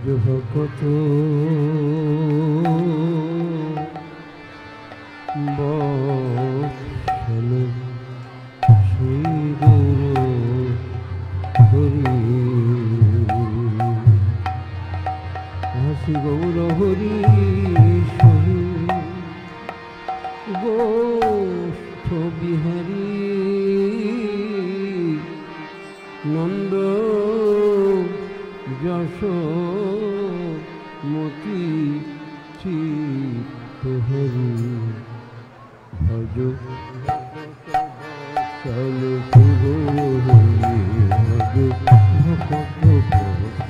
ভজভকত বৎসল শ্রী গৌর হরি হাসি গৌর হরি সহি গোষ্ঠ বিহারী নন্দ যশোমতি চিত্তহরি ভজ চল গৌর হরি ভজ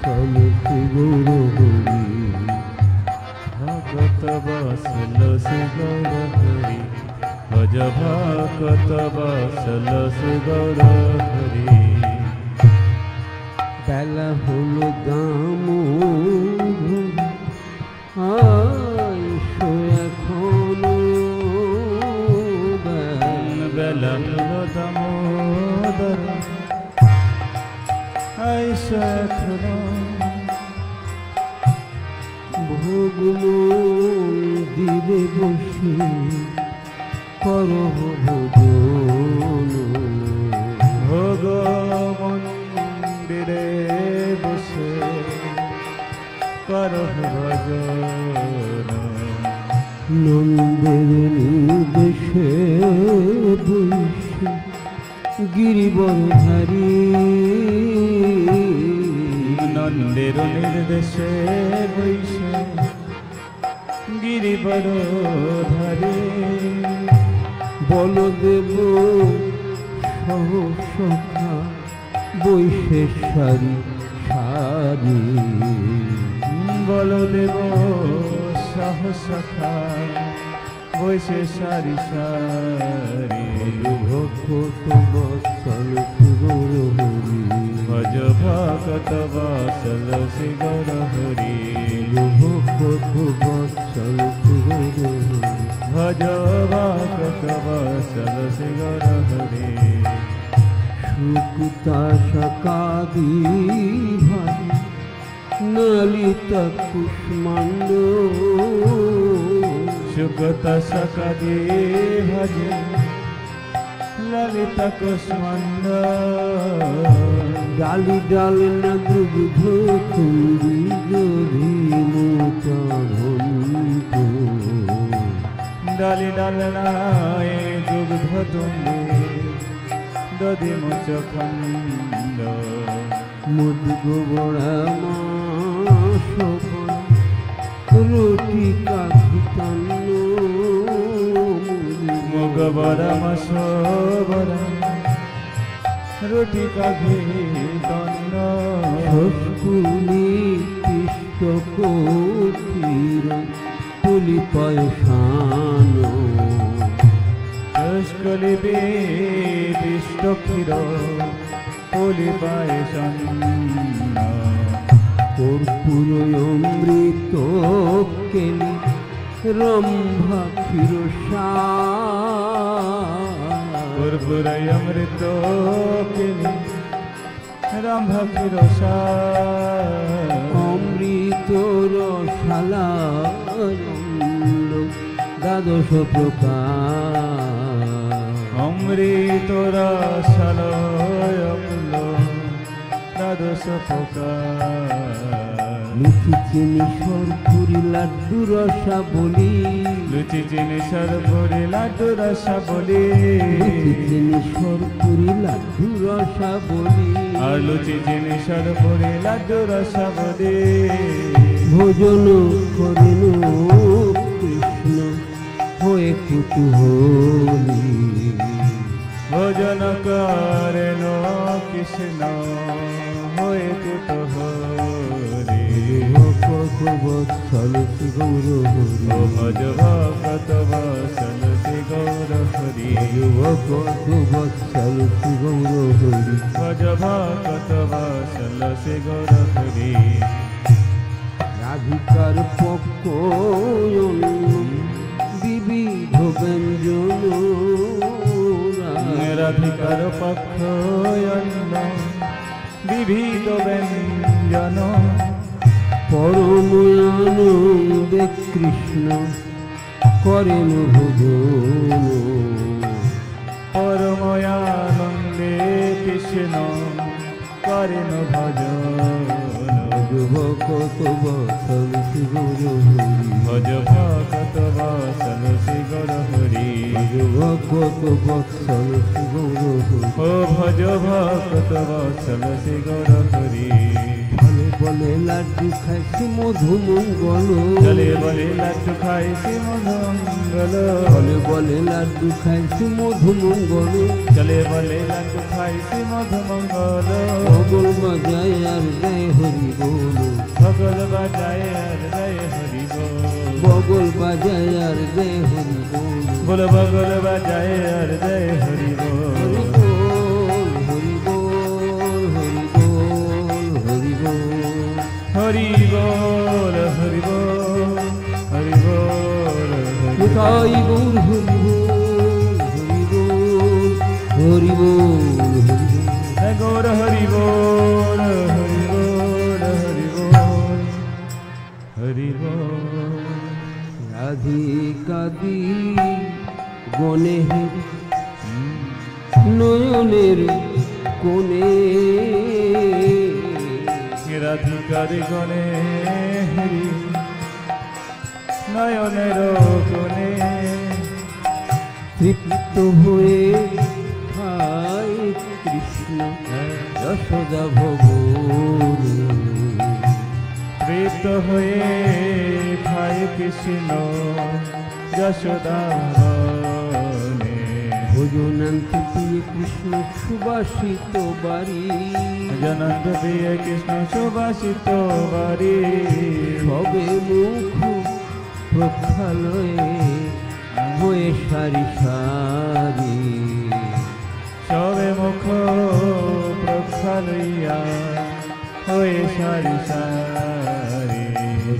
চল গৌর হরি ভগত বসল শ্রী গৌর হরি ভজ ভগত বসল শ্রী গৌর হরি বেলা হলো দাম আইসো এখনো বেলা হলো দামোদর আইসো এখনো ভোগ মন্দিরে বসে করব ভোজন ভোগ মন্দিরে বসে করব ভজন নন্দের নির্দেশে বসে গিরিবরধারী নন্দের নির্দেশে বৈশে গিরিবরধারী বলদেব সহসখা বৈশেষারি সারি বলদেব সহসখা বৈশেষারি সারি ভক্ত বৎসল গৌর হরি ভজ ভগত বৎসল শ্রী গৌর হরি ভক্ত বৎসল গৌর হরি ভজ ভগত বৎসল শ্রী গৌর হরি শুকুতা সকাদি ভাই ললিতা কুষ্মাণ্ড সুগত সকাদি ভজে ললিতা কুষ্মাণ্ড ডালি ডাল না দুগ্ধ কুন্দি দধিমুচরন্ত ডালি ডাল নায়ে দুগ্ধ তুমি দধি মুচ খণ্ড মুদ্গ বড়া মাস রুটি কাকিতান্ন মুগ বড় মাস বড় রুটি কাঘি তন্ন সস্কুলি পিষ্ট কঠির তুলি পয়সান সস্কুলি পিষ্ট ক্ষীর তুলি পায়সন্ন কর্পূর অমৃত কেলি রম্ভা ক্ষীরসা কর্পূর অমৃত কেলি রম্ভা ক্ষীরসা অমৃত রসালা দ্বাদশ প্রকার অমৃত রসালয়ম্ল দ্বাদশ প্রকার লুচি চিনি সরপুরি লাড্ডু রসা বলি লুচি চিনি সরপুরি লাড্ডু রসা বলি লুচি চিনি সরপুরি লাড্ডু রসা বলি আর লুচি চিনি সরপুরি লাড্ডু রসা বলি ভোজন করেন কৃষ্ণ হয়ে কুতুহলী ভোজন করেন কৃষ্ণ হয়ে কুতুহলী ভক্ত বৎসল শ্রী গৌর হরি ও ভজ ভগত বৎসল শ্রী গৌর হরি ভক্ত বৎসল শ্রী গৌর হরি ভজ ভগত বৎসল শ্রী গৌর হরি রাধিকার পক্ষ বিবিধ ব্যঞ্জন রাধিকার পক্ষ বিবিধ ব্যঞ্জন পর পরমানন্দে কৃষ্ণ করেন ভজন পরমানন্দে কৃষ্ণ করেন ভজন ভকত বৎসল শ্রী গৌর হরি ভজ ভকত বৎসল শ্রী গৌর হরি ভকত বৎসল শ্রী গৌর হরি ও ভজ ভকত বৎসল শ্রী গৌর হরি বলে বলে লাড্ডু খাইছি মধু মঙ্গল চলে বলে লাড্ডু খাইছি মঙ্গল বলে বলে লাড্ডু খাইছি মধু মঙ্গল চলে বলে লাড্ডু খাইছি মধু মঙ্গল বগল বাজায় আর জয় হরি বল ভগল বাজায় আর জয় হরি বল বগল বাজায় আর জয় হরি বল বল ভগল বাজায় আর জয় হরি বল হরি বল হরি বল হরি বল হরি বল হরি বল হরি বল হরি বল কোথায় গৌর হরি বল হরি বল হরি বল গৌর হরি বল হরি বল হরি বল হরি বল রাধিকাদি গণের নয়নের কোণে রাধিকার গণে হরি নয়নের কোণে তৃপ্ত হয়ে খায় কৃষ্ণ যশোদা ভবন তৃপ্ত হয়ে খায় কৃষ্ণ যশোদা বনে ভোজনান্তে প্রিয় কৃষ্ণ সুবাসিত বাড়ি জনন্ত প্রিয় কৃষ্ণ সুবাসিত বাড়ি সবে মুখ প্রক্ষালয়ে হয়ে সারি সারি সবে মুখ প্রক্ষালইয়া হয়ে সারি সারি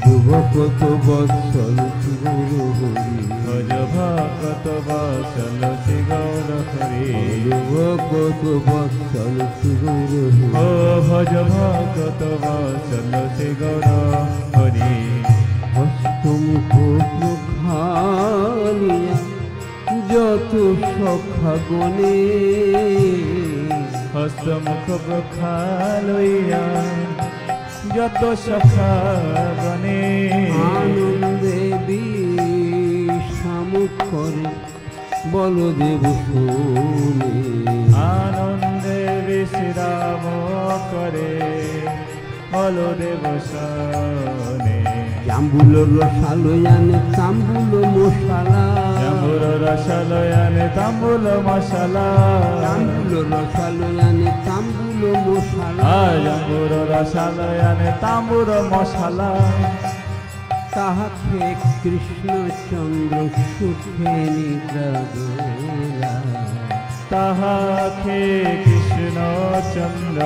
যুবকত বৎসল গৌর হরি ভজ ভকত বৎসল শ্রী গৌর হরি যুবকত বৎসল গৌর ও হরি ভজ ভকত বৎসল শ্রী গৌর হরি হস্তমুখ প্রখালিয়া যত সখা গণে হস্তমুখ প্রক্ষালইয়া যত সখা গণে আনন্দে বিষাম করে বলদেব শুনে আনন্দে বিশ্রাম করে বলদেব শোনে জাম্বুল রসালয়ানে তাম্বুল মশালা জাম্বুর রসালয়ানে তাম্বুল মশালা জাম্বুল রসালয়ানে তাম্বুল মশালা জাম্বুর রসালয়ানে তাম্বুর মশালা তাহাকে কৃষ্ণচন্দ্র সুখে নিদ্রা গেলা তাহাকে কৃষ্ণ চন্দ্র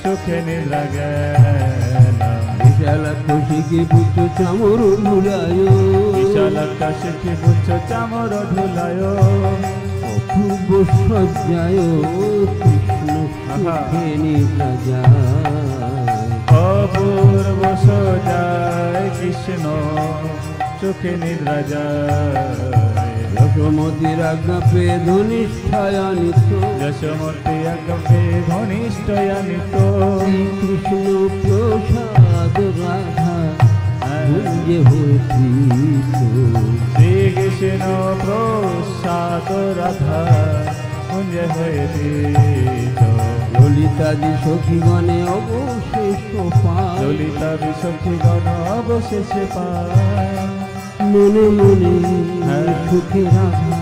সুখে নিদ্রা গেলা বিশাল খুশিকে পুত্র চামর ভুলায় বিশাল কাশিকে পুচ্ছ চামর ধুলায় অপূর্ব সজ্জায় কৃষ্ণ সুখে নিদ্রা যায় অপূর্ব সজায় কৃষ্ণ সুখে নিদ্রা যায় যশোমতির আজ্ঞা পেয়ে ধনিষ্ঠায়ানিত যশোমতি আজ্ঞে ঘনিষ্ঠয়ানিত শ্রীকৃষ্ণ প্রসাদ রাধা কুঞ্জে হয়েছিত শ্রীকৃষ্ণ প্রসাদ রাধা কুঞ্জ হয়েছিত ললিতাদি সখীগণে অবশেষ পায় ললিতা বিশক্তিগণ অবশেষে পায় মনে মনে সুখে রাধা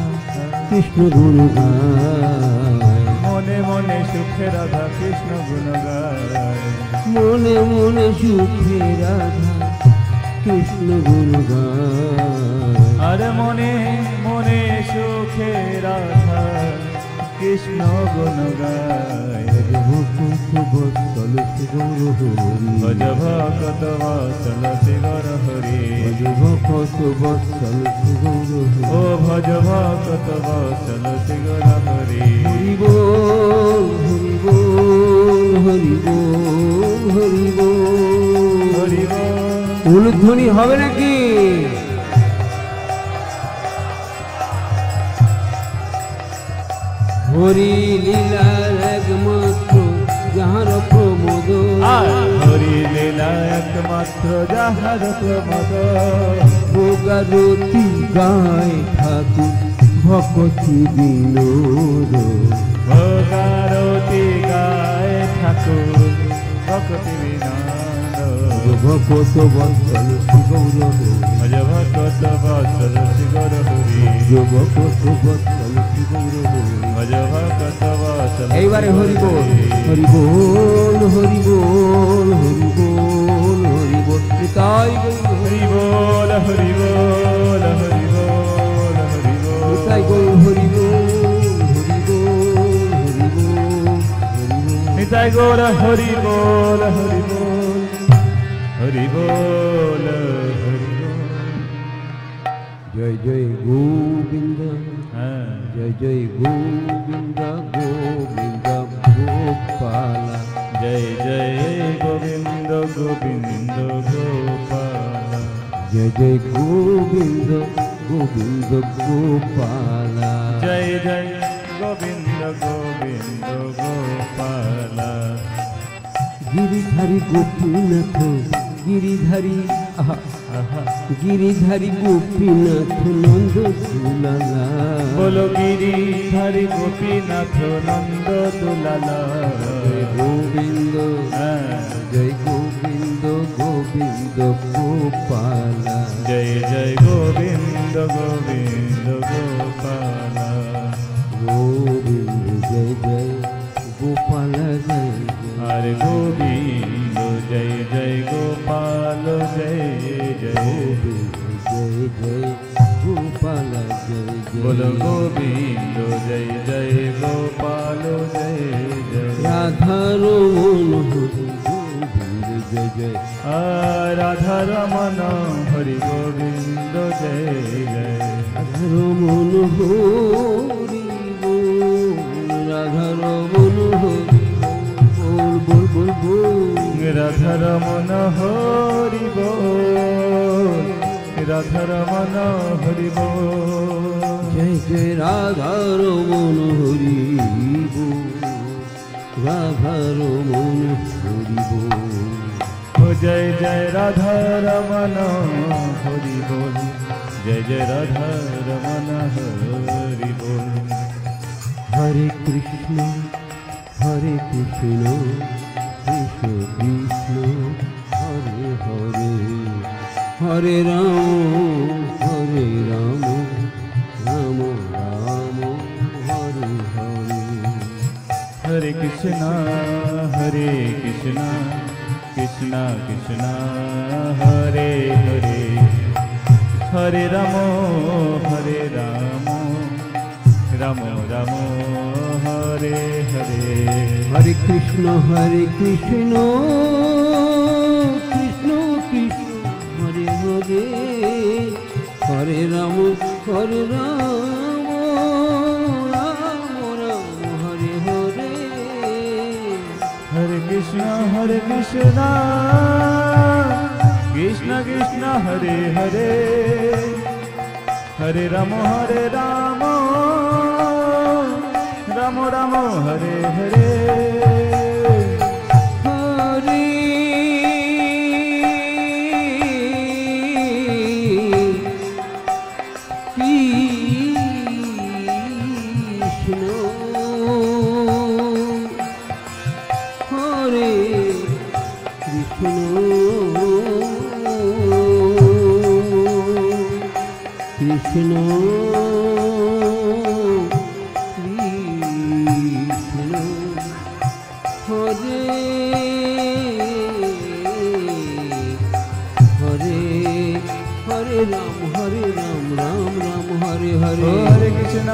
কৃষ্ণ গুণ গায় মনে মনে সুখে রাধা কৃষ্ণ গুণ গায় মনে মনে সুখে রাধা কৃষ্ণ গুণ গায় আর মনে মনে সুখে রাধা কৃষ্ণ গুণ গায় বৎসল গৌর হরি ভজ ভকত বৎসল শ্রী গৌর হরি ভকত বৎসল গৌর ও হরি ভজ ভকত বৎসল শ্রী গৌর হরি হরি বল হরি বল হরি বল হরি বল হরি বল উলুধ্বনি হবে নাকি? হরি লীলার একমাত্র যাহার প্রমোদ, হরি লীলা একমাত্র যাহার প্রমোদ, ভোগারতি গায় ঠাকুর ভকতি বিনোদ, ভোগারতি গায় ঠাকুর ভকতি বিনোদ, ভকত বৎসল শিগৌর ভজ ভকত বৎসল শিগর হরি, ভকত বৎসল শিগৌর ভজ ভকত বৎসল। এইবারে হরি বল, হরি বল, হরি বল, হরি বল, হরি বল, তাই হরি বল, হরি বল, হরি বল, হরি বল, তাই বল, হরি বল, হরি বল, হরি বল, নিতাই গৌর হরি বল, হরি বল, হরি বল, হরি বল। জয় জয় গোবিন্দ, হ্যাঁ, জয় জয় গোবিন্দ, গোবিন্দ গোপালা, জয় জয় গোবিন্দ গোবিন্দ গোপাল, জয় জয় গোবিন্দ, গোবিন্দ গোপালা, জয় জয় গোবিন্দ গোবিন্দ গোপাল, গিরিধারী গোপীনাথ, গিরিধারী আহা, আহা, গিরিধারী গোপীনাথ নন্দ দুলালা, বলো গিরিধারী গোপীনাথ নন্দ দুলালা, জয় গোবিন্দ, হ্যাঁ, জয় গোবিন্দ, গোবিন্দ গোপালা, জয় জয় গোবিন্দ গোবিন্দ গোপাল, গোবিন্দ জয় জয় গোপালা, জয় জয় হরে গোবিন্দ জয় জয় গোপাল, জয় জয় গোবিন্দ জয় জয় গোপালা, জয় জয় বলো গোবিন্দ জয় জয় গোপাল, জয় জয় রাধার মন হরি গোবিন্দ জয় জয়, রাধা রমন হরি গোবিন্দ জয় জয়, রাধার মন হরি বল, রাধার মন হরি বল, বল বল বল, রাধা রমন হরি বল, রাধা রমন হরি বল, জয় জয় রাধার মন হরি বল, রাধার মন হরি বল, ও জয় জয় রাধা রমন হরি বল, জয় জয় রাধা রমন হরি বল, হরে কৃষ্ণ, হরে কৃষ্ণ, কৃষ্ণ কৃষ্ণ, হরে হরে, হরে রাম, হরে রাম, রাম রাম, হরে হরে, হরে কৃষ্ণ, হরে কৃষ্ণ, কৃষ্ণ কৃষ্ণ, হরে হরে, হরে রাম, হরে রাম, রাম রাম, হরে হরে, হরে কৃষ্ণ, হরে কৃষ্ণ, কৃষ্ণ কৃষ্ণ, হরে হরে, হরে রাম, হরে রাম, রাম রাম, হরে হরে, হরে কৃষ্ণ, হরে কৃষ্ণ, কৃষ্ণ কৃষ্ণ, হরে হরে, হরে রাম, হরে রাম, রাম রাম, হরে হরে, হরে কৃষ্ণ, হরে কৃষ্ণ, কৃষ্ণ কৃষ্ণ, হরে হরে, হরে রাম, হরে রাম, রাম রাম, হরে হরে, ও হরে কৃষ্ণ,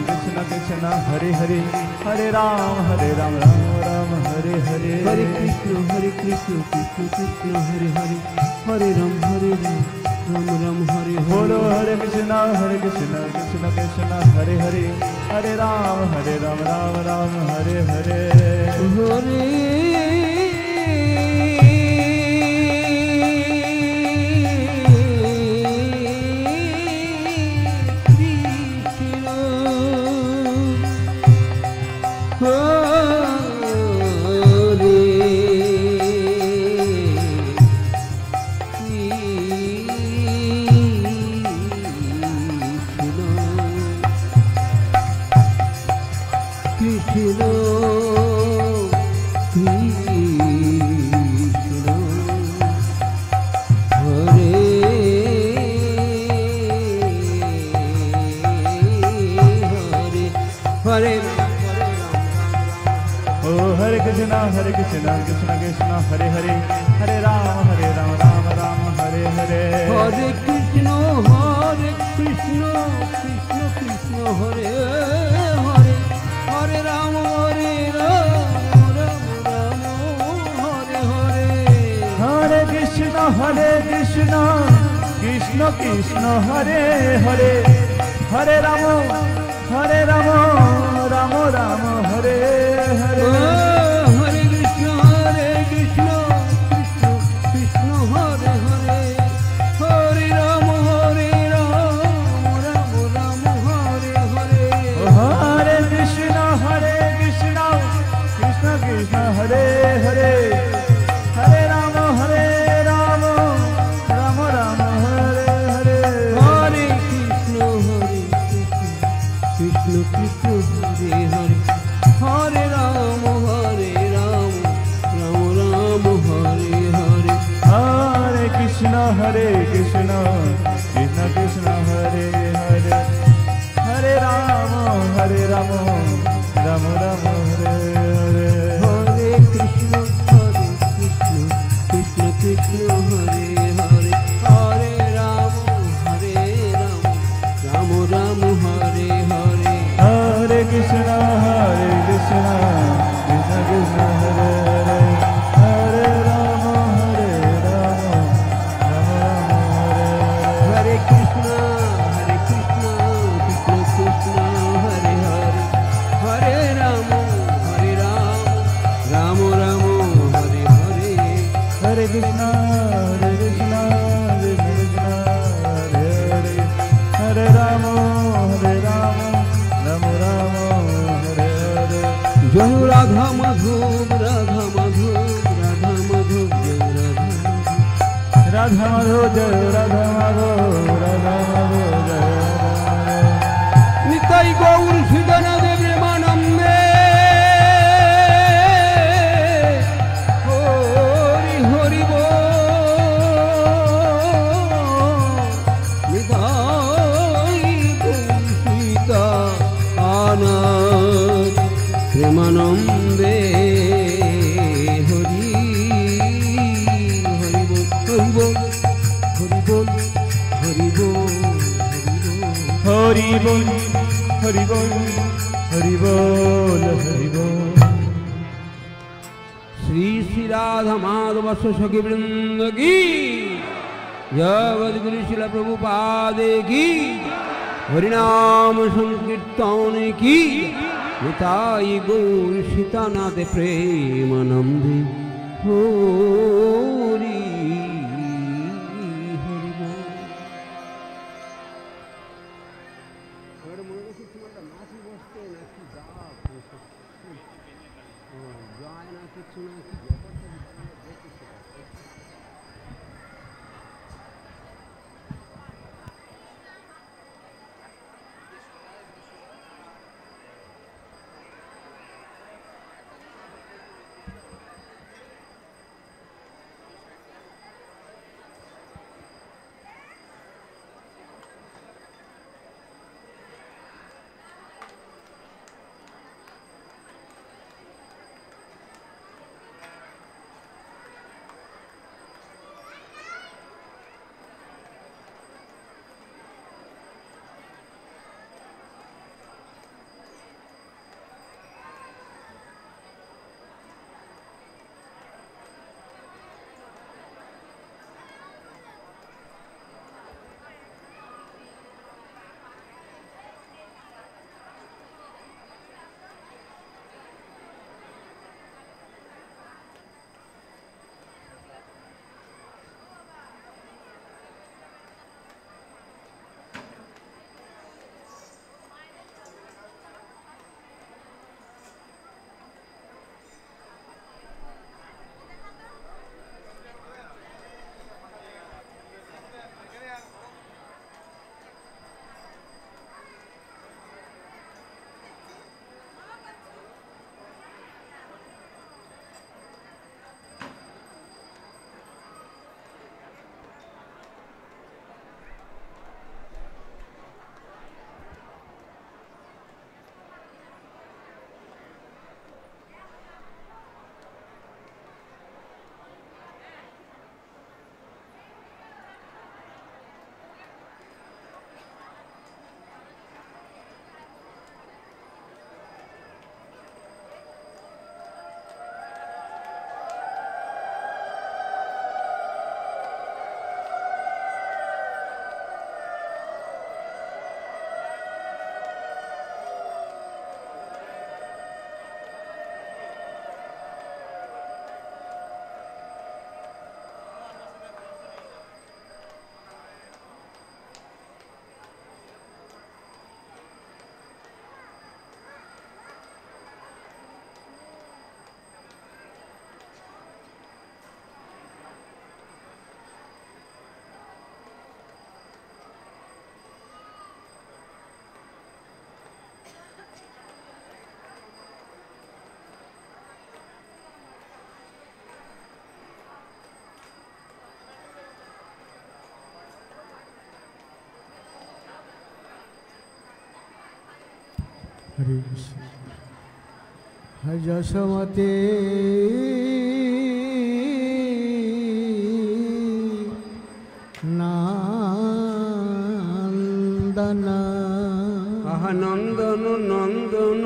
কৃষ্ণ কৃষ্ণ, হরে হরে, হরে রাম, রাম রাম, হরে হরে, হরে কৃষ্ণ, কৃষ্ণ কৃষ্ণ, হরে হরে, হরে রাম, রাম রাম, হরে बोलो হরে, हरे कृष्ण कृष्ण कृष्ण, हरे हरे, हरे राम राम राम, हरे हरे, হরে ओ हरे कृष्णा कृष्ण कृष्ण हरे हरे हरे राम राम राम हरे हरे हरे कृष्ण कृष्ण कृष्ण हरे हरे हरे राम राम राम हरे हरे हरे कृष्ण कृष्ण कृष्ण हरे हरे हरे राम राम राम हरे हरे हरे कृष्ण कृष्ण कृष्ण हरे हरे हरे राम राम राम हरे हरे हरे कृष्ण कृष्ण कृष्ण हरे हरे हरे राम राम राम हरे हरे हरे कृष्ण कृष्ण कृष्ण हरे हरे हरे राम राम राम हरे हरे हरे कृष्ण कृष्ण कृष्ण हरे हरे हरे राम राम राम हरे हरे हरे कृष्ण कृष्ण कृष्ण हरे हरे हरे राम राम राम हरे हरे हरे कृष्ण कृष्ण कृष्ण हरे हरे हरे राम राम राम हरे हरे कृष्ण कृष्ण कृष्ण हरे हरे हरे राम राम राम हरे हरे हरे कृष्ण कृष्ण कृष्ण हरे हरे हरे राम राम राम हरे हरे जय राधा माधव राधा माधव राधा माधव जय राधा माधव जय राधा माधव राधा माधव जय राधा निताई गौर सुदन देव प्रेमानंदे हरि हरि बोल निताई गौर सीता आनंद प्रेमानंदे हरि हरि बोल हरि बोल हरि बोल हरि बोल हरि बोल हरि बोल हरि बोल श्री श्री राधा माधव सखी वृंद की जगत गुरु शिल प्रभुपाद की हरिनाम संकीर्तन की निताई गौर सीतानाथ प्रेमानंदे हरि हरि बोल যায় না কিছু না কি ব্যাপারটা দেখি সেটা হরে কৃষ্ণ। যশোমতি নন্দন আহা নন্দন নন্দন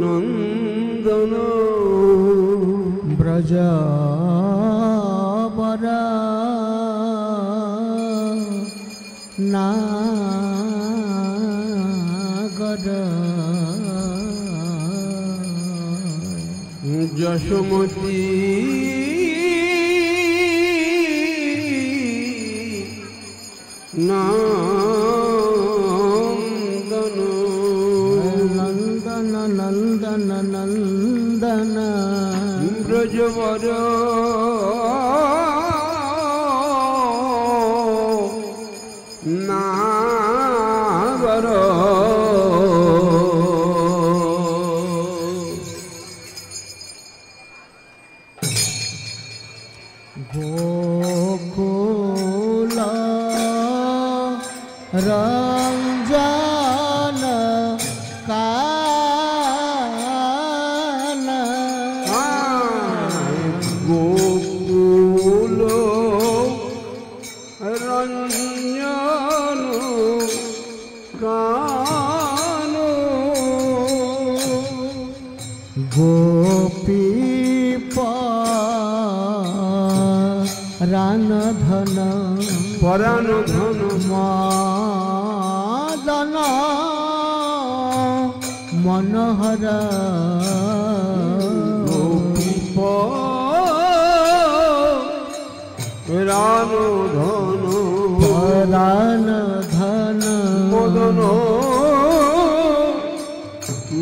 নন্দন ব্রজ বর নাগর যশোমতি নন্দন নন্দন নন্দন নন্দন ব্রজবর নাগর গোকুল রঞ্জন কান গোকুল রঞ্জন কান গোপী রান ধন পরাণ ধন মদন মনোহর গোপীপ রান ধন রান ধন মদন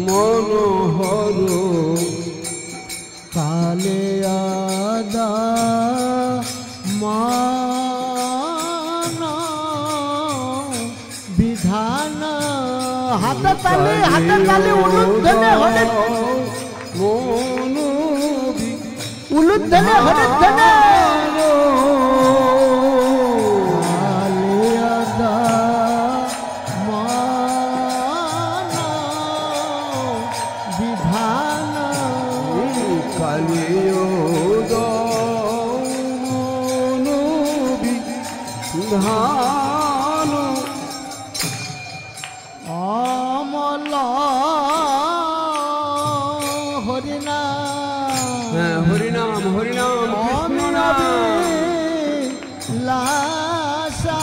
মনোহর কালে আদা মান বিধান হাতে তালি উলুদ্ধনে হলে উলুদ্ধনে হলে ধান অমল হরিনাম হরিনাম হরিনাম কৃষ্ণ নাম লাসা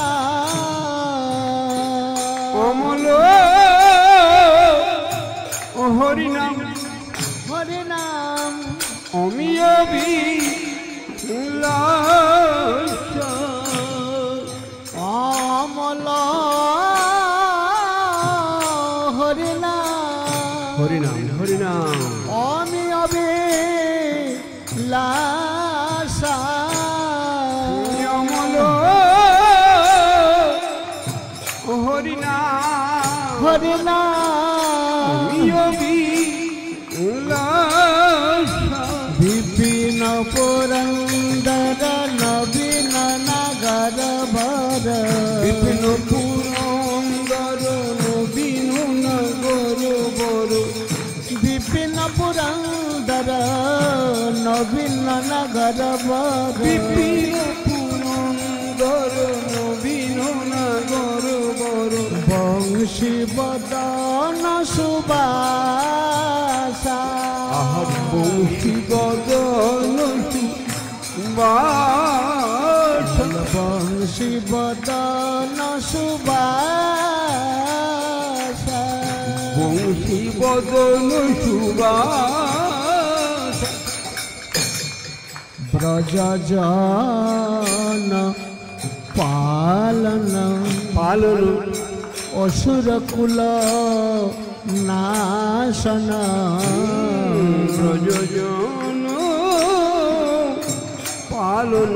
অমল হরিনাম হরিনাম অমিয়বি অমল হরিনাম হরিনাম হরিনাম অমি অবি লাসা অমল হরিনাম হরিনাম অমিয়বি বিপিন পুরন্দর নবীন নগর ভর বিপিন পুরন্দর নবীন নগর বর বিপিন পুরন্দর নবীন নগর ভর বিপিন পুরন্দর নবীন নগর বর বংশী বদন সুবাসা বংশী বদন বংশী বদন সুবাসা বংশী বদন সুবাস ব্রজজন পালন পালন অসুর কুল নাশন ব্রজজন পালন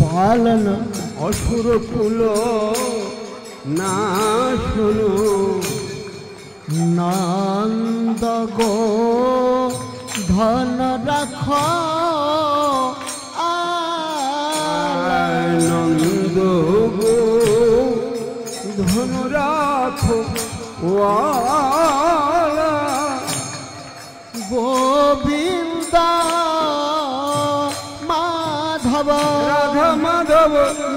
পালন অসুর কুল নাশন নন্দ গো ধন রাখ নন্দ গো ধন রাখ ওয়ালা গোবিন্দ মাধব রাধা মাধব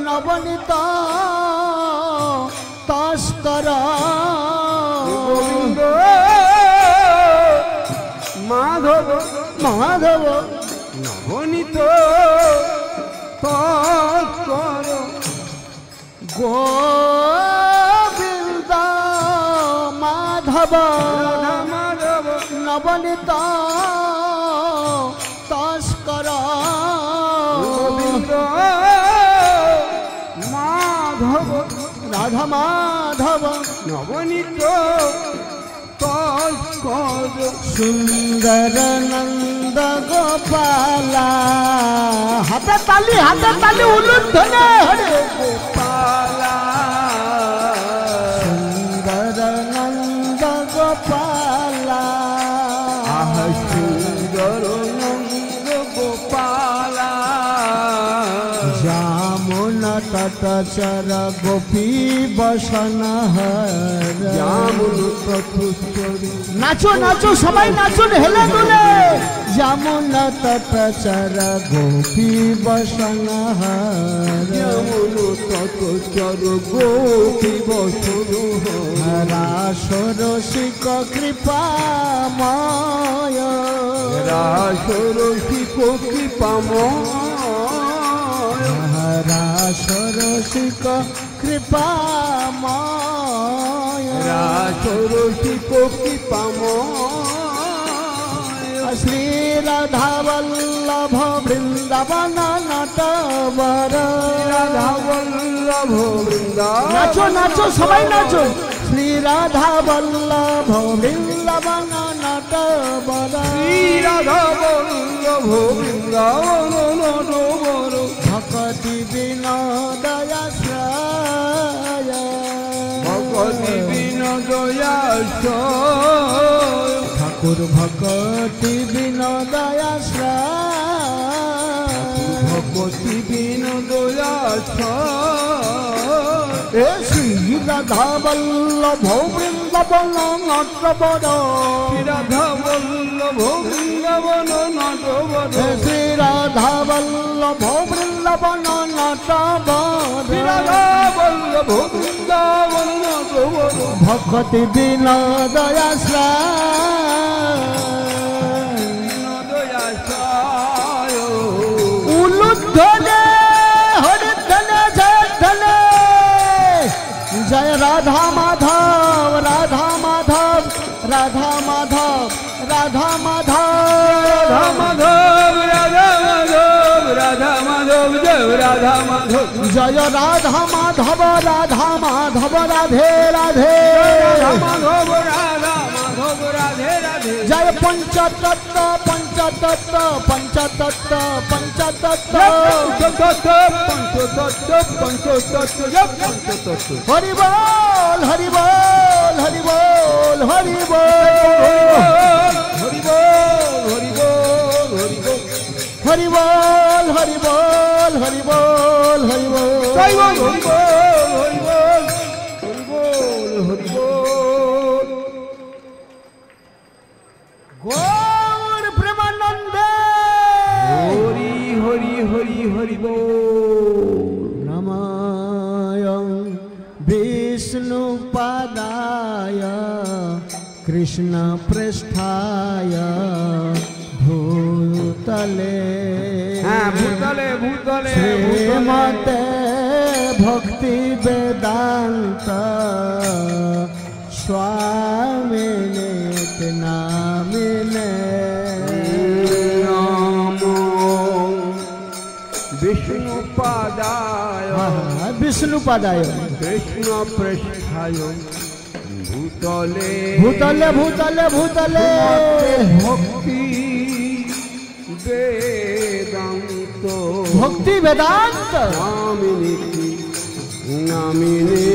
নবনীত তস্কর গোবিন্দ মাধব মাধব নবনীত তস্কর গোবিন্দ মাধব রাধা মাধব নবনীত তস্কর গোবিন্দ মাধব রাধা মাধব নবনীত তস্কর সুন্দর নন্দ গোপালা হাতে তালি উলুধ্বনি হরে গোপালা সুন্দর নন্দ গোপালা আহ সুন্দর নন্দ গোপালা যামুন তটচর গোপী বসন হর যামুন তটচর নাচো নাচো সবাই নাচুন হেলে দুলে যামুন তটচর গোপী বসন হর যামুন তটচর গোপী বসন রাসর শিক কৃপাময় রাসর শিক কৃপাময় রাসর শিক কৃপাময় রাসর শিক কৃপাময় শ্রী রাধা বল্লভ বৃন্দাবন নটবর রাধা বল্লভ বৃন্দাবন নাচো নাচো সবাই নাচো শ্রী রাধা বল্লভ বৃন্দাবন নটবর শ্রী রাধা বল্লভ বৃন্দাবন নটবর ভকতি বিনোদয়াশ্রয় ভগবতী বিনোদয়াশ্রয় ঠাকুর ভকতি বিনোদয়াশ্রয় ভগবতী বিনোদয়াশ্রয় এ শ্রী রাধা বল্লভ বৃন্দাবন নটবর শ্রী রাধা বল্লভ বৃন্দাবন নটবর এ শ্রী রাধা বল্লভ বৃন্দাবন নটবর শ্রী রাধা বল্লভ বৃন্দাবন নটবর ভকতি বিনোদয়াশ্রয় বিনোদয়াশ্রয় উলুধ্বনি হরিধ্বনি জয়ধ্বনি জয় রাধা মাধব রাধা মাধব রাধা মাধব রাধা মাধব রাধা মাধব রাধা মাধব রাধা মাধব জয় রাধা মাধব জয় রাধা মাধব রাধা মাধব রাধে রাধে রাধা মাধব রাধা মাধব রাধে রাধে জয় পঞ্চতত্ত্ব পঞ্চতত্ত্ব পঞ্চতত্ত্ব পঞ্চতত্ত্ব হরি বল হরি বল হরি বল হরি বল হরি বল হরি বল হরি বল হরি বল গৌর প্রেমানন্দে হরি হরি হরি হরি বল নমঃ বিষ্ণু পাদায় কৃষ্ণ পৃষ্ঠায় ভূতলে হ্যাঁ ভূতলে ভূতলে শ্রীমতে ভক্তি বেদান্ত স্বামিনে নামিনে বিষ্ণু পাদায় বিষ্ণু পাদায় কৃষ্ণ পৃষ্ঠায় ভূতলে ভূতলে ভূতলে ভূতলে ভক্তি বেদান্ত ভক্তি বেদান্ত নামিনী নামিনী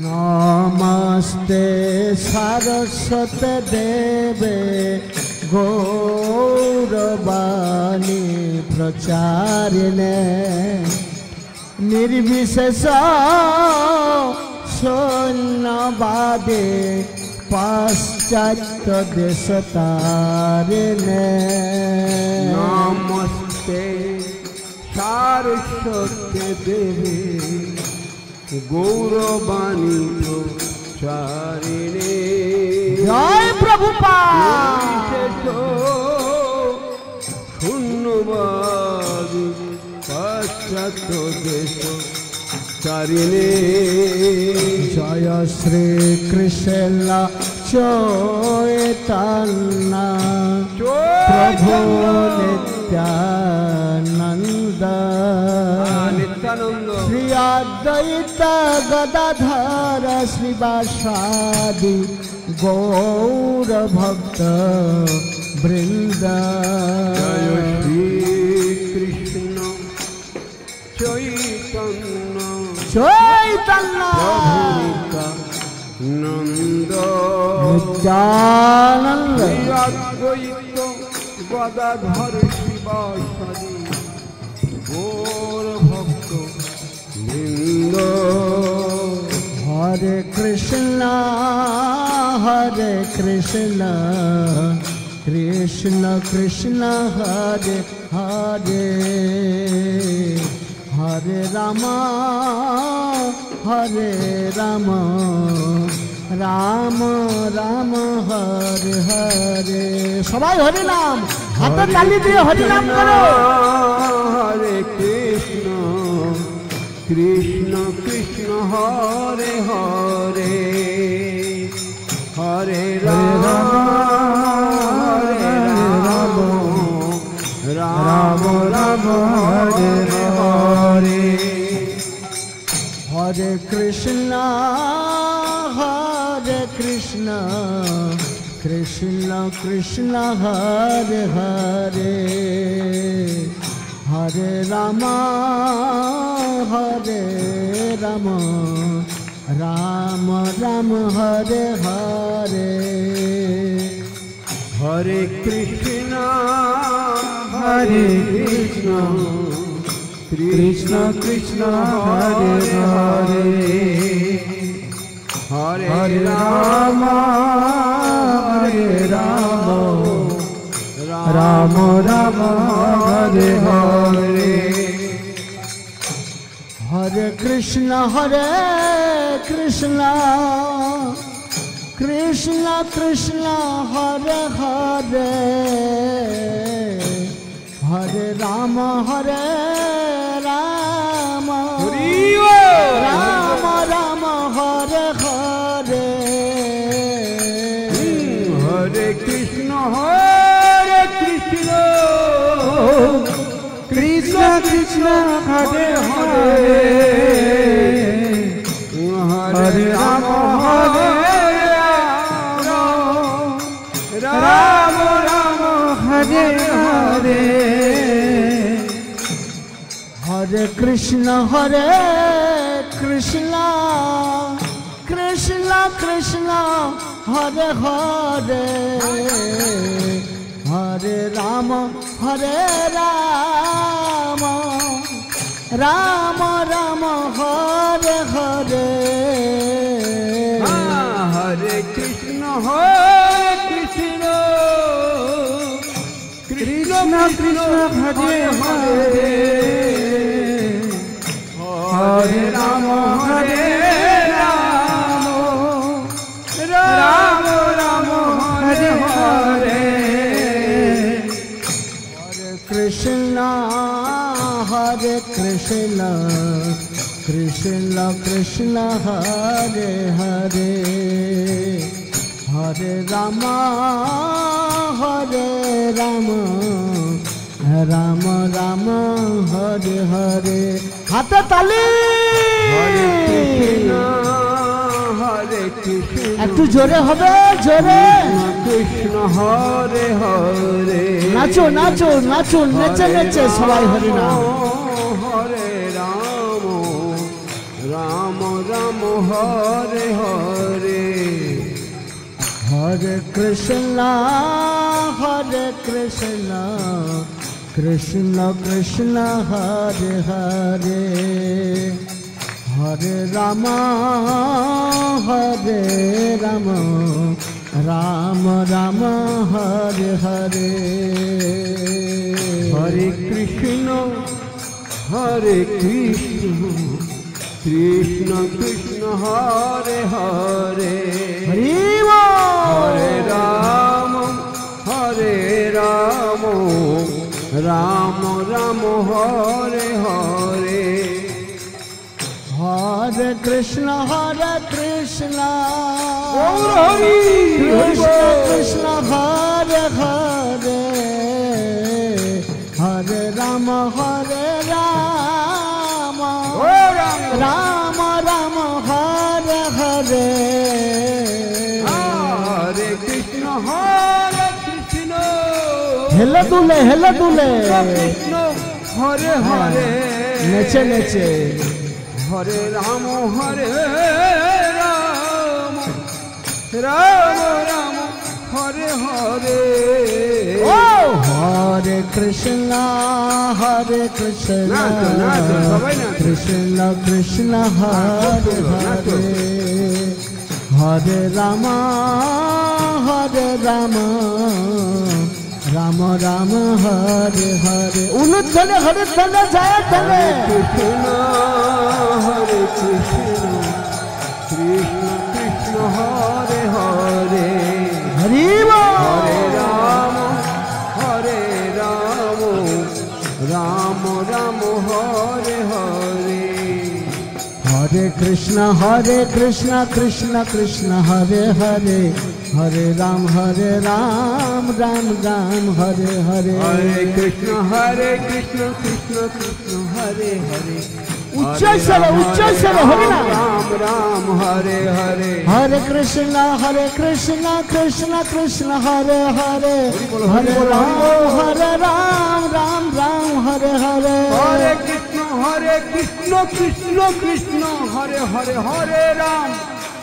নমস্তে সারস্বতে দেবে গৌরবাণী প্রচারিণে নির্বিশেষ শূন্যবাদে পাশ্চাত্য দেশ তারিণে নমস্তে সারস্বতী দেবী গৌরবাণী প্রচারিণে জয় প্রভুপাদ শূন্যবাদ পাশ্চাত্য দেশ চারিণে জয় শ্রী কৃষ্ণ চৈতন্য প্রভু নিত্যানন্দ নিত্যানন্দ শ্রী অদ্বৈত গদাধর শ্রীবাসাদি গৌর ভক্ত বৃন্দ জয় শ্রী কৃষ্ণ চৈতন্য চৈতন্য নন্দ নিত্যানন্দ অদ্বৈত গদাধর শিবাসাদি গৌর ভক্ত বৃন্দ হরে কৃষ্ণ কৃষ্ণ কৃষ্ণ হরে হরে হরে রাম রাম রাম হরে হরে সবাই হরি নাম হাতে তালি দিয়ে হরি নাম করো হরে কৃষ্ণ কৃষ্ণ কৃষ্ণ হরে হরে হরে রাম রাম রাম হরে হরে হরে কৃষ্ণ কৃষ্ণ কৃষ্ণ হরে হরে হরে রাম রাম রাম হরে হরে হরে কৃষ্ণ হরে কৃষ্ণ কৃষ্ণ কৃষ্ণ হরে হরে হরে রাম রাম রাম হরে হরে হরে কৃষ্ণ কৃষ্ণ কৃষ্ণ হরে হরে হরে রাম রাম রাম হরে হরে হরে কৃষ্ণ কৃষ্ণ কৃষ্ণ হরে হরে হরে রাম রাম রাম হরে হরে হরে কৃষ্ণ কৃষ্ণ কৃষ্ণ হরে হরে হরে রাম রাম রাম হরে হরে হরে কৃষ্ণ কৃষ্ণ কৃষ্ণ হরে হরে হরে রাম রাম রাম হরে হরে হরে কৃষ্ণ কৃষ্ণ কৃষ্ণ হরে হরে হরে রাম রাম রাম হরে হরে হাতে তালি হরে কৃষ্ণ একটু জোরে হবে জোরে কৃষ্ণ হরে হরে নাচো নাচো নাচো নেচে নেচে সবাই হরি নাম হরে রাম রাম রাম হরে হরে হরে কৃষ্ণ কৃষ্ণ কৃষ্ণ হরে হরে হরে রাম রাম রাম হরে হরে হরে কৃষ্ণ কৃষ্ণ কৃষ্ণ হরে হরে হরি হরে রাম রাম রাম হরে হরে হরে কৃষ্ণ গৌর হরি কৃষ্ণ কৃষ্ণ হরে হরে হরে রাম রাম রাম হরে হরে হরে কৃষ্ণ হেলে দুলে কৃষ্ণ হরে হরে নেচে নেচে হরে রাম রাম রাম হরে হরে ও হরে কৃষ্ণ নাচো, সবাই নাচো। কৃষ্ণ কৃষ্ণ হরে হরে হরে রাম রাম রাম হরে হরে উলুধ্বনি হরে ধ্বনি জয় ধ্বনি কৃষ্ণ কৃষ্ণ কৃষ্ণ হরে হরে হরি হরে রাম রাম রাম হরে হরে হরে কৃষ্ণ কৃষ্ণ কৃষ্ণ হরে হরে হরে রাম রাম রাম হরে হরে হরে কৃষ্ণ কৃষ্ণ কৃষ্ণ হরে হরে উচ্চস্বরে হরি নাম রাম রাম হরে হরে হরে কৃষ্ণ কৃষ্ণ কৃষ্ণ হরে হরে হরে রাম রাম হরে হরে হরে কৃষ্ণ কৃষ্ণ কৃষ্ণ হরে হরে হরে রাম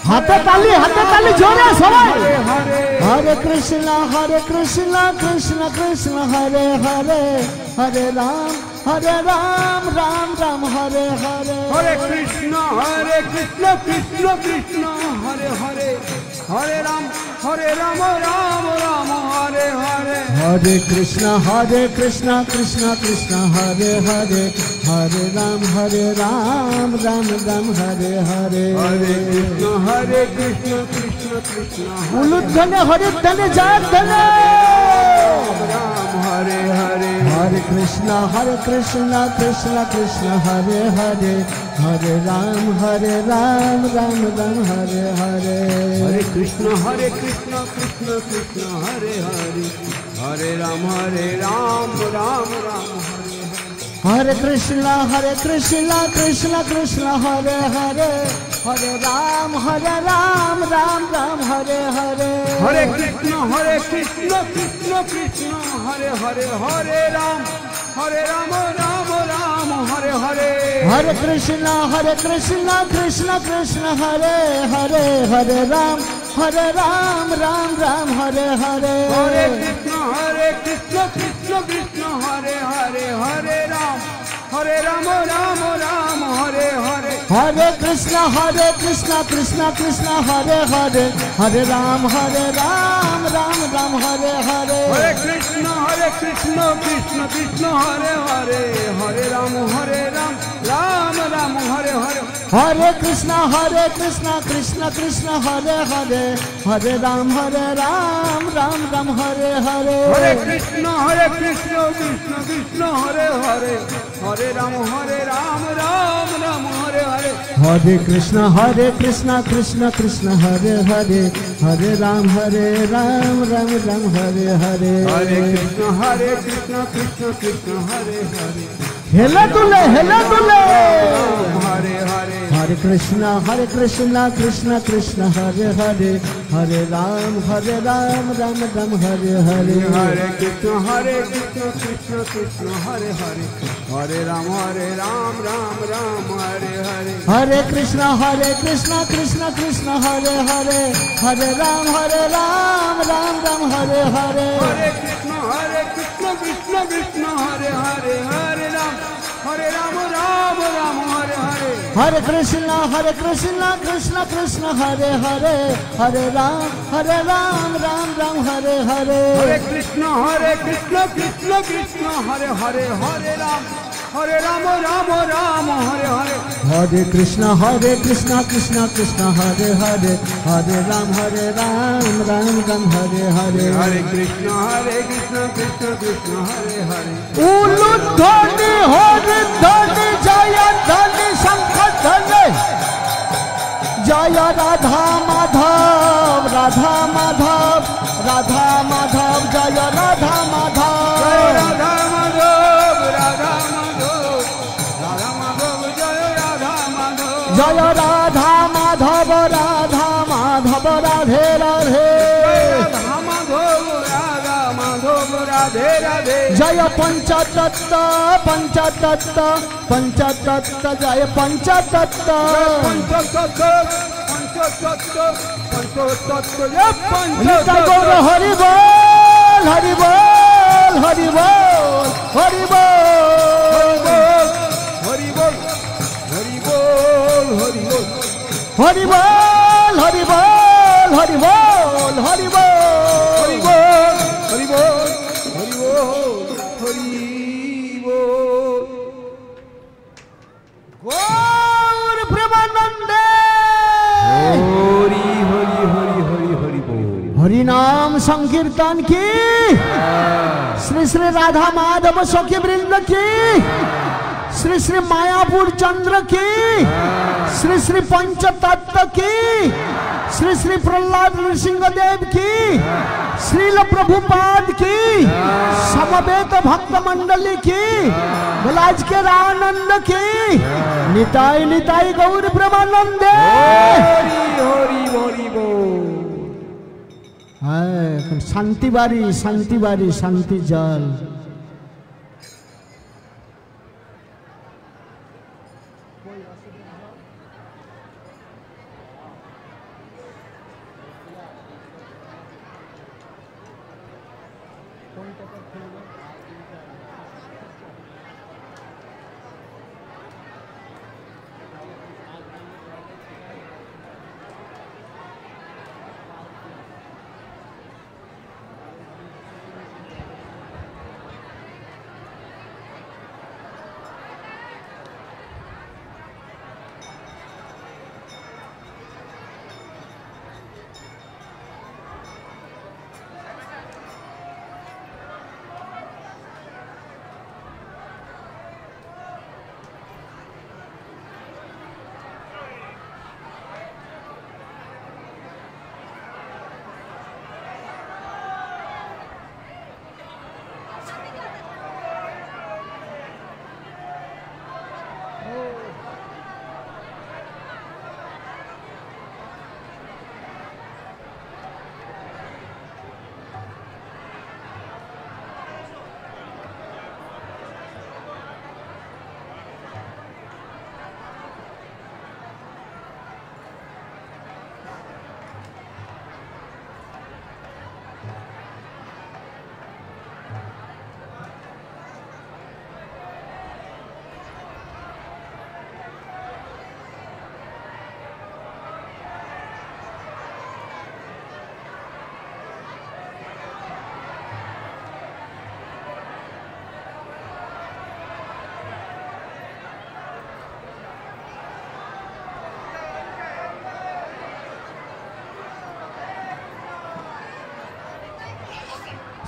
হাতে তালি জোরে সবাই হরে হরে হরে কৃষ্ণ কৃষ্ণ কৃষ্ণ হরে হরে হরে রাম রাম হরে হরে হরে কৃষ্ণ কৃষ্ণ কৃষ্ণ হরে হরে হরে রাম রাম রাম হরে হরে হরে কৃষ্ণ কৃষ্ণ কৃষ্ণ হরে হরে হরে রাম রাম হরে হরে হরে কৃষ্ণ কৃষ্ণ কৃষ্ণ উলুধ্বনি হরিধ্বনি জয় ধ্বনি রাম হরে হরে হরে কৃষ্ণ কৃষ্ণ কৃষ্ণ হরে হরে হরে রাম রাম হরে হরে হরে কৃষ্ণ কৃষ্ণ কৃষ্ণ হরে হরে হরে রাম রাম রাম হরে হরে কৃষ্ণ কৃষ্ণ কৃষ্ণ হরে হরে হরে রাম রাম হরে হরে হরে কৃষ্ণ কৃষ্ণ কৃষ্ণ হরে হরে হরে রাম রাম রাম হরে হরে হরে কৃষ্ণ কৃষ্ণ কৃষ্ণ হরে হরে হরে রাম রাম হরে হরে হরে কৃষ্ণ কৃষ্ণ কৃষ্ণ হরে হরে হরে রাম রাম রাম হরে হরে হরে কৃষ্ণ কৃষ্ণ কৃষ্ণ হরে হরে হরে রাম রাম হরে হরে হরে কৃষ্ণ কৃষ্ণ কৃষ্ণ হরে হরে হরে রাম রাম রাম হরে হরে হরে কৃষ্ণ কৃষ্ণ কৃষ্ণ হরে হরে হরে রাম রাম হরে হরে হরে কৃষ্ণ কৃষ্ণ কৃষ্ণ হরে হরে হরে রাম রাম রাম হরে হরে হরে কৃষ্ণ কৃষ্ণ কৃষ্ণ হরে হরে হরে রাম রাম হরে হরে হরে কৃষ্ণ কৃষ্ণ কৃষ্ণ হরে হরে হেলে দুলে হরে হরে হরে কৃষ্ণ কৃষ্ণ কৃষ্ণ হরে হরে হরে রাম রাম হরে হরে হরে কৃষ্ণ কৃষ্ণ কৃষ্ণ হরে হরে হরে রাম রাম রাম হরে হরে হরে কৃষ্ণ কৃষ্ণ কৃষ্ণ হরে হরে হরে রাম রাম হরে হরে হরে কৃষ্ণ কৃষ্ণ কৃষ্ণ হরে হরে হরে রাম রাম রাম হরে হরে हरे कृष्ण कृष्ण कृष्ण हरे हरे, हरे राम राम हरे हरे। हरे कृष्ण कृष्ण कृष्ण हरे हरे, हरे राम राम हरे हरे। हरे कृष्ण कृष्ण कृष्ण हरे हरे, हरे राम राम राम हरे हरे। हरे कृष्ण कृष्ण कृष्ण हरे हरे। उलुध्वनि हरिध्वनि जय ध्वनि शंख ध्वनि, जय राधा माधव राधा माधव राधा माधव, जय राधा माधव जय राधा माधव राधा माधव राधा माधव, जय राधा माधव जय राधा माधव राधा माधव राधे राधे, राधा माधव राधा माधव राधे राधे। जय पंचतत्व पंचतत्व पंचतत्व, जय पंचतत्व नित्य गौर हरि बोल हरि बोल हरि बोल हरि बोल हरि बोल हरि बोल हरि बोल हरि बोल हरि बोल हरि बोल हरि बोल हरि बोल हरि बोल हरि बोल। गौर प्रेमानंदे हरि हरि हरि हरि हरि बोल। हरि नाम संकीर्तन की, श्री श्री राधा माधव सखी वृंद की, श्री श्री मायापुर चंद्र की, श्री श्री पंचतत्व की, श्री श्री प्रहलाद नृसिंहदेव की, श्रील प्रभुपाद की, समवेत भक्त मंडली की, बलाज के रानंद की, निताई निताई गौर प्रेमानंदे। हरि हरि हरि बोल। হ্যাঁ, শান্তি বাড়ি শান্তি জল।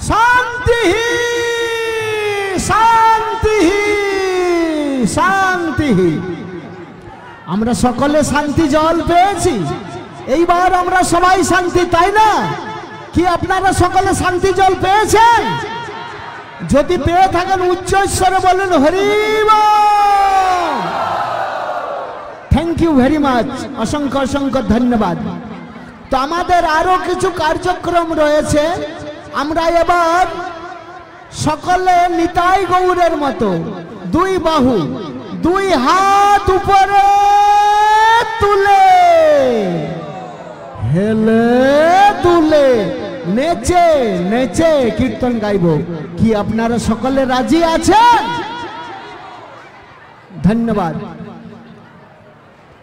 শান্তি শান্তি শান্তি। আমরা সকলে শান্তি জল পেয়েছি, এইবার আমরা সবাই শান্তি, তাই না? কি আপনারা সকলে শান্তি জল পেয়েছেন? যদি পেয়ে থাকেন উচ্চ স্বরে বলেন হরি বল। থ্যাংক ইউ ভেরি মাচ, অসংখ্য অসংখ্য ধন্যবাদ। তো আমাদের আরো কিছু কার্যক্রম রয়েছে। আমরা এবার সকলে নিতাই গৌরের মতো দুই বাহু দুই হাত উপরে তুলে হেলে তুলে নেচে নেচে কীর্তন গাইব। কি আপনারা সকলে রাজি আছেন? ধন্যবাদ।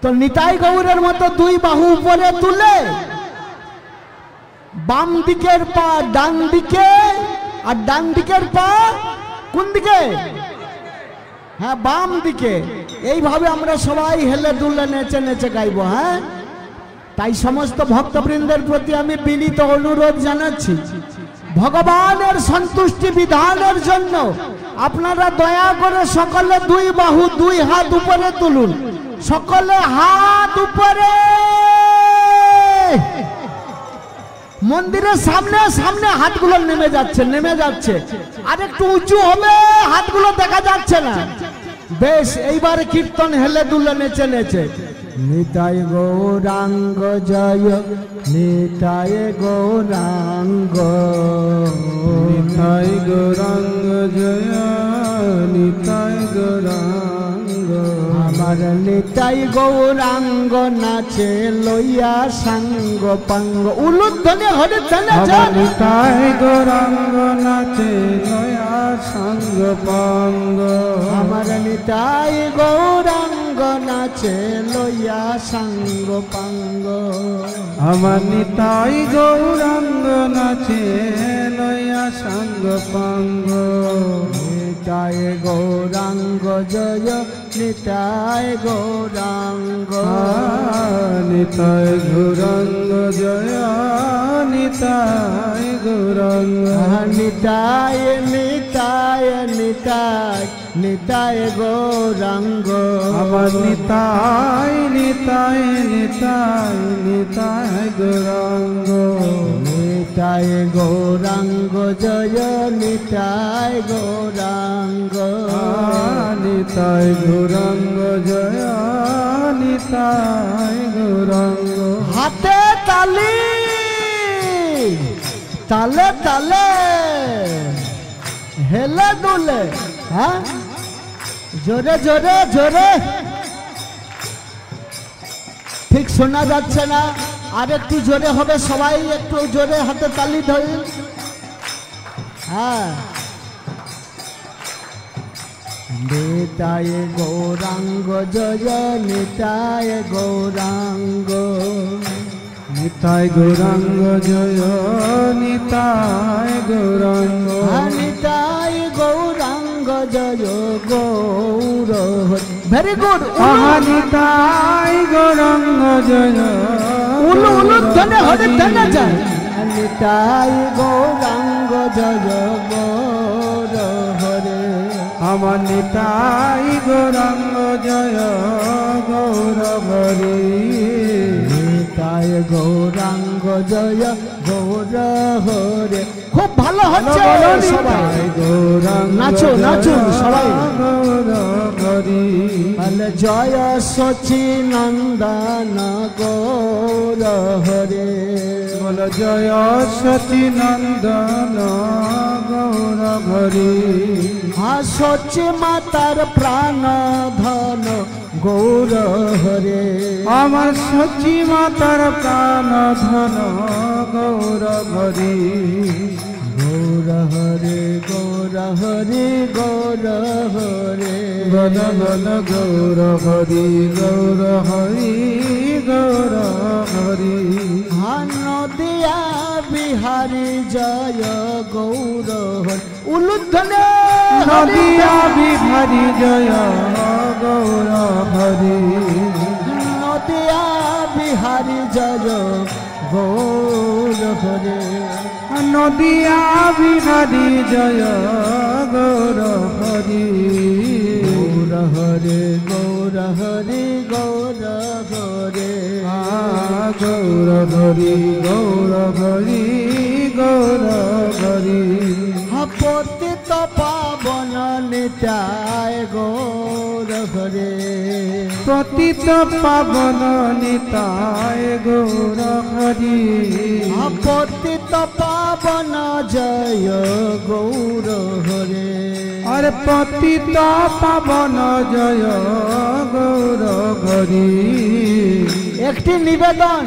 তো নিতাই গৌরের মতো দুই বাহু উপরে তুলে বাম দিকের পা ডান দিকে আর ডান দিকের পা কোন দিকে? হ্যাঁ, বাম দিকে। এইভাবে আমরা সবাই হেলে দুলে নেচে নেচে গাইবো। হ্যাঁ, তাই সমস্ত ভক্তবৃন্দের প্রতি আমি বিনীত অনুরোধ জানাচ্ছি, ভগবানের সন্তুষ্টি বিধানের জন্য আপনারা দয়া করে সকলে দুই বাহু দুই হাত উপরে তুলুন। সকলে হাত উপরে। মন্দিরের সামনে সামনে হাতগুলো নেমে যাচ্ছে, নেমে যাচ্ছে। আর একটু উঁচু হবে, হাতগুলো দেখা যাচ্ছে না। বেশ, এইবার কীর্তন হেলে দুলে নেচে নেচে। নিতাই গৌরাঙ্গ জয়, নিতাই গৌরাঙ্গ, নিতাই গৌরাঙ্গ জয়, নিতাই গৌরাঙ্গ। আমার নিতাই গৌরাঙ্গ নাচে লইয়া সাঙ্গ পাঙ্গ। উলুধ্বনি হরিধ্বনি আমার নিতাই গৌরাঙ্গ নাচে লয়া সাঙ্গ পাঙ্গ। আমার নিতাই গৌরাঙ্গ নাচে লইয়া সাঙ্গ পাঙ্গ। আমার নিতাই গৌরাঙ্গ নাচে লয়া সাঙ্গ পাঙ্গ। নিতাই গৌরাঙ্গ জয়, নিতাই গৌরাঙ্গ, নিতাই গৌরাঙ্গ জয়, নিতাই গৌরাঙ্গ। নিতাই নিতাই নিতাই নিতাই গৌরাঙ্গ। আমার নিতাই নিতাই নিতাই নিতাই গৌরাঙ্গ। নিতাই গৌরাঙ্গ জয়, নিতাই গৌরাঙ্গ, নিতাই গৌরাঙ্গ জয়, নিতাই গৌরাঙ্গ। হাতে তালি, তালে তালে হেলে দুলে। হ্যাঁ, জোরে জোরে জোরে। ঠিক শোনা যাচ্ছে না, আর একটু জোরে হবে। সবাই একটু জোরে হাতে তালি ধরি। হ্যাঁ, নিতাই গৌরাঙ্গ জয়, নিতাই গৌরাঙ্গ, নিতাই গৌরাঙ্গ জয়, নিতাই গৌরাঙ্গ। নিতাই গৌরাঙ্গ জয় গৌর। Very good. নিতাই গৌরাঙ্গ জয়, উলু উলু ধনে হরে ধনে যায়। নিতাই গৌরাঙ্গ জয় গৌর হরে। আমার নিতাই গৌরাঙ্গ জয় গৌর হরে। নিতাই গৌরাঙ্গ জয় গৌর হরে। খুব ভালো হচ্ছে সবাই। গৌরাঙ্গ নাচো নাচো সবাই। গৌর হরি। জয় সচি নন্দন গৌর হরে। বল জয় সচি নন্দন গৌর হরি। সচি মাতার প্রাণ ধন গৌর হরে। আমার সচি মাতার প্রাণ ধন গৌর হরি। গৌর হরে গৌর হরে গৌর হরে। গণ গণ গৌর হরি গৌর হরি গৌর হরি। নদিয়া বিহারী জয় গৌর হরে। উলুধ্বনি নদিয়া বিহারী জয় গৌর হরি। নদিয়া বিহারী জয় গৌর হরে। নদিয়া বিহারী জয় গৌর হরি। গৌর হরে গৌর হরে গৌর হরে। গৌর হরি গৌর হরি গৌর হরি। পতিত পাবন নিতাই গৌর হরে। পতিত পাবন নিতাই গৌর হরি। পতিত পাবন জয় গৌর হরে। আরে পতিত পাবন জয় গৌর হরি। একটি নিবেদন,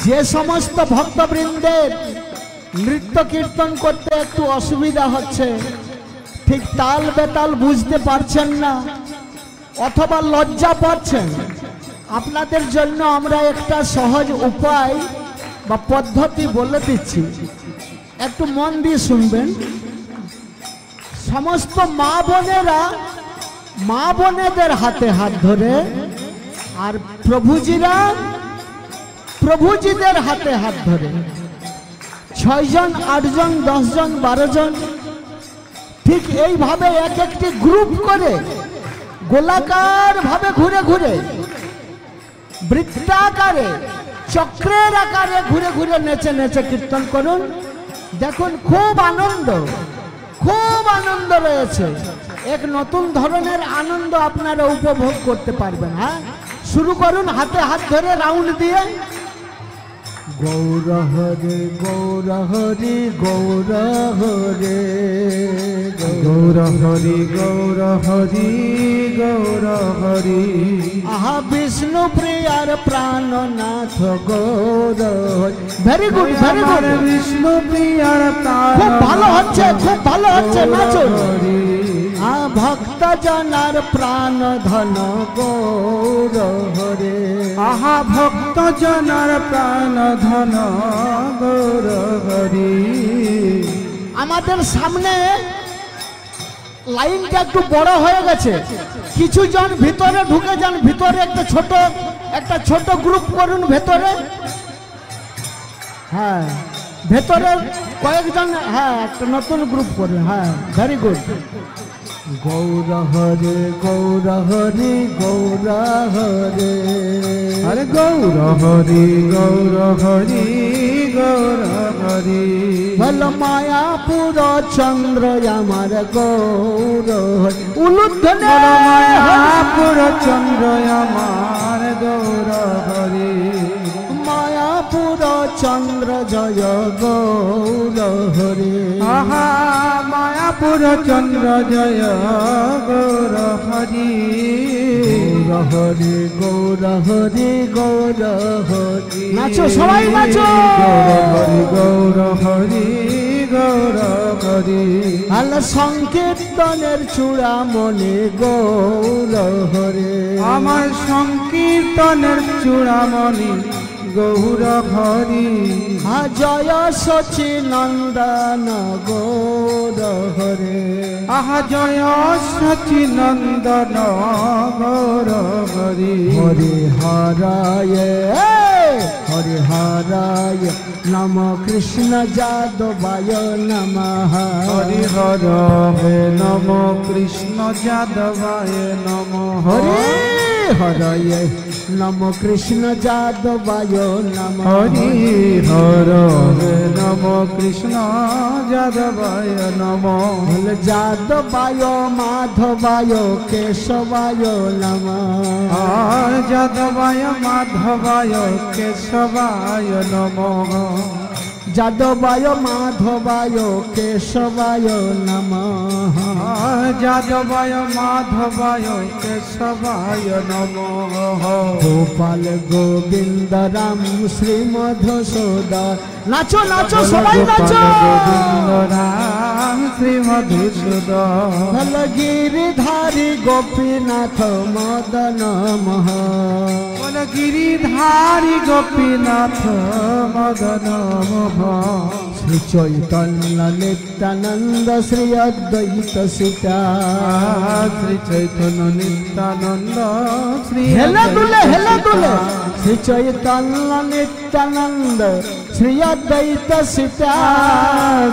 যে সমস্ত ভক্তবৃন্দের নৃত্য কীর্তন করতে একটু অসুবিধা হচ্ছে, ঠিক তাল বেতাল বুঝতে পারছেন না, অথবা লজ্জা পাচ্ছেন, আপনাদের জন্য আমরা একটা সহজ উপায় বা পদ্ধতি বলে দিচ্ছি, একটু মন দিয়ে শুনবেন। সমস্ত মা বোনেরা মা বোনেদের হাতে হাত ধরে, আর প্রভুজিরা প্রভুজিদের হাতে হাত ধরে, 6 জন 8 জন 10 জন 12 জন ঠিক এইভাবে এক একটি গ্রুপ করে গোলাকার ভাবে ঘুরে ঘুরে বৃত্তাকারে চক্রের আকারে ঘুরে ঘুরে নেচে নেচে কীর্তন করুন। দেখুন খুব আনন্দ রয়েছে, এক নতুন ধরনের আনন্দ আপনারা উপভোগ করতে পারবেন। হ্যাঁ, শুরু করুন হাতে হাত ধরে রাউন্ড দিয়ে। গৌর হরে গৌর হরি গৌর হরে গৌর হরি গৌর হরি গৌর হরি। আহা বিষ্ণু প্রিয়ার প্রাণনাথ গৌর। ভেরি গুড বিষ্ণু প্রিয়ার প্রাণ। খুব ভালো হচ্ছে নাচুন। ভক্ত জনার প্রাণ ধন গৌর হরে। আহা ভক্ত জনার প্রাণ ধন গৌর হরি। আমাদের সামনে লাইনটা একটু বড় হয়ে গেছে, কিছু জন ভিতরে ঢুকে যান, ভিতরে একটা ছোট গ্রুপ করুন ভেতরে। হ্যাঁ, ভেতরে কয়েকজন, হ্যাঁ একটা নতুন গ্রুপ করুন। হ্যাঁ, ভেরি গুড। গৌর হরে গৌর হরি গৌর হরে। হরে গৌর হরি গৌর হরি গৌর হরি। বল মায়াপুর চন্দ্র আমার গৌর হরি। উলুধ্বনি মায়াপুর চন্দ্র আমার গৌর হরি। মায়াপুর চন্দ্র জয় গৌর হরি। আহা মায়াপুর চন্দ্র জয় গৌর হরি। গৌর হরি গৌর হরি গৌর হরি। নাচো সবাই নাচো। গৌর হরি গৌর হরি। আল সংকীর্তনের চূড়ামণি গৌর হরে। আমার সংকীর্তনের চূড়ামণি গৌর হরি। জয় সচি নন্দন গৌর হরে। আহা জয় সচি নন্দন গৌর হরি। হরি হরায় হরি হরায় নম কৃষ্ণ যাদবায় নমঃ। হরি হর হে নম কৃষ্ণ যাদবায় নমঃ। হরি হরায় নম কৃষ্ণ যাদবায় নমঃ। হরি হর হে নম কৃষ্ণ যাদবায় নমঃ। যাদবায় মাধবায় কেশবায় নমঃ। যাদবায় মাধবায় কেশবায় নমঃ। যাদবায় মাধবায় কেশবায় নমঃ। যাদবায় মাধবায় কেশবায় নমঃ। গোপাল গোবিন্দ রাম শ্রী মধুসূদন। নাচো নাচো সবাই নাচো। গোবিন্দ রাম শ্রী মধুসূদন। গিরিধারী গোপীনাথ মদন মোহ। গিরিধারী গোপীনাথ মদন মোহ। শ্রী চৈতন্য নিত্যানন্দ শ্রী অদ্বৈত সীতা। শ্রী চৈতন্য নিত্যানন্দ শ্রী হেলে দুলে শ্রী চৈতন্য নিত্যানন্দ শ্রী অদ্বৈত সীতা।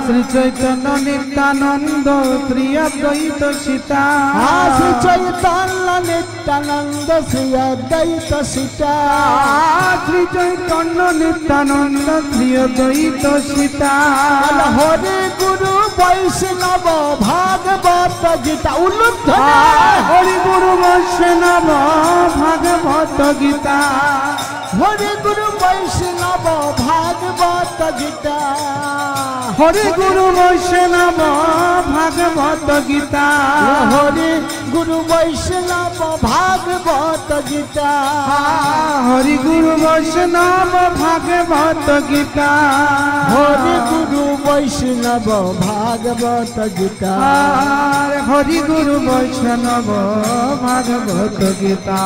শ্রী চৈতন্য নিত্যানন্দ শ্রী অদ্বৈত সীতা। শ্রী চৈতন্য নিত্যানন্দ শ্রী অদ্বৈত সীতা। শ্রী চৈতন্য নিত্যানন্দ শ্রী অদ্বৈত সীতা। হরে গুরু বৈষ্ণব ভাগবত গীতা। উলুধ্বনি। হরি গুরু বৈষ্ণব ভাগবত গীতা। হরে গুরু বৈষ্ণব ভাগবত গীতা। হরি গুরু বৈষ্ণব ভাগবত ভাগবত গীতা হরি গুরু বৈষ্ণব ভাগবত গীতা হরি গুরু বৈষ্ণব ভাগবত গীতা হরি গুরু বৈষ্ণব ভাগবত গীতা হরি গুরু বৈষ্ণব ভাগবত গীতা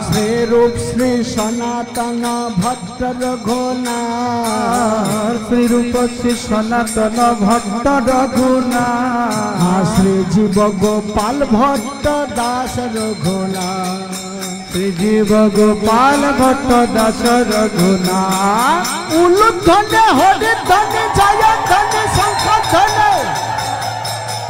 শ্রী রূপ শ্রী সনাতন ভট্ট রঘুনাথ শ্রী রূপ শ্রী সনাতন ভট্ট রঘুনাথ শ্রী জীব গোপাল ভট্ট দাস রঘুনাথ শ্রী জীব গোপাল ভট্ট দাস রঘুনাথ উলুধ্বনি হরি ধ্বনি জয় ধ্বনি শঙ্খ ধ্বনি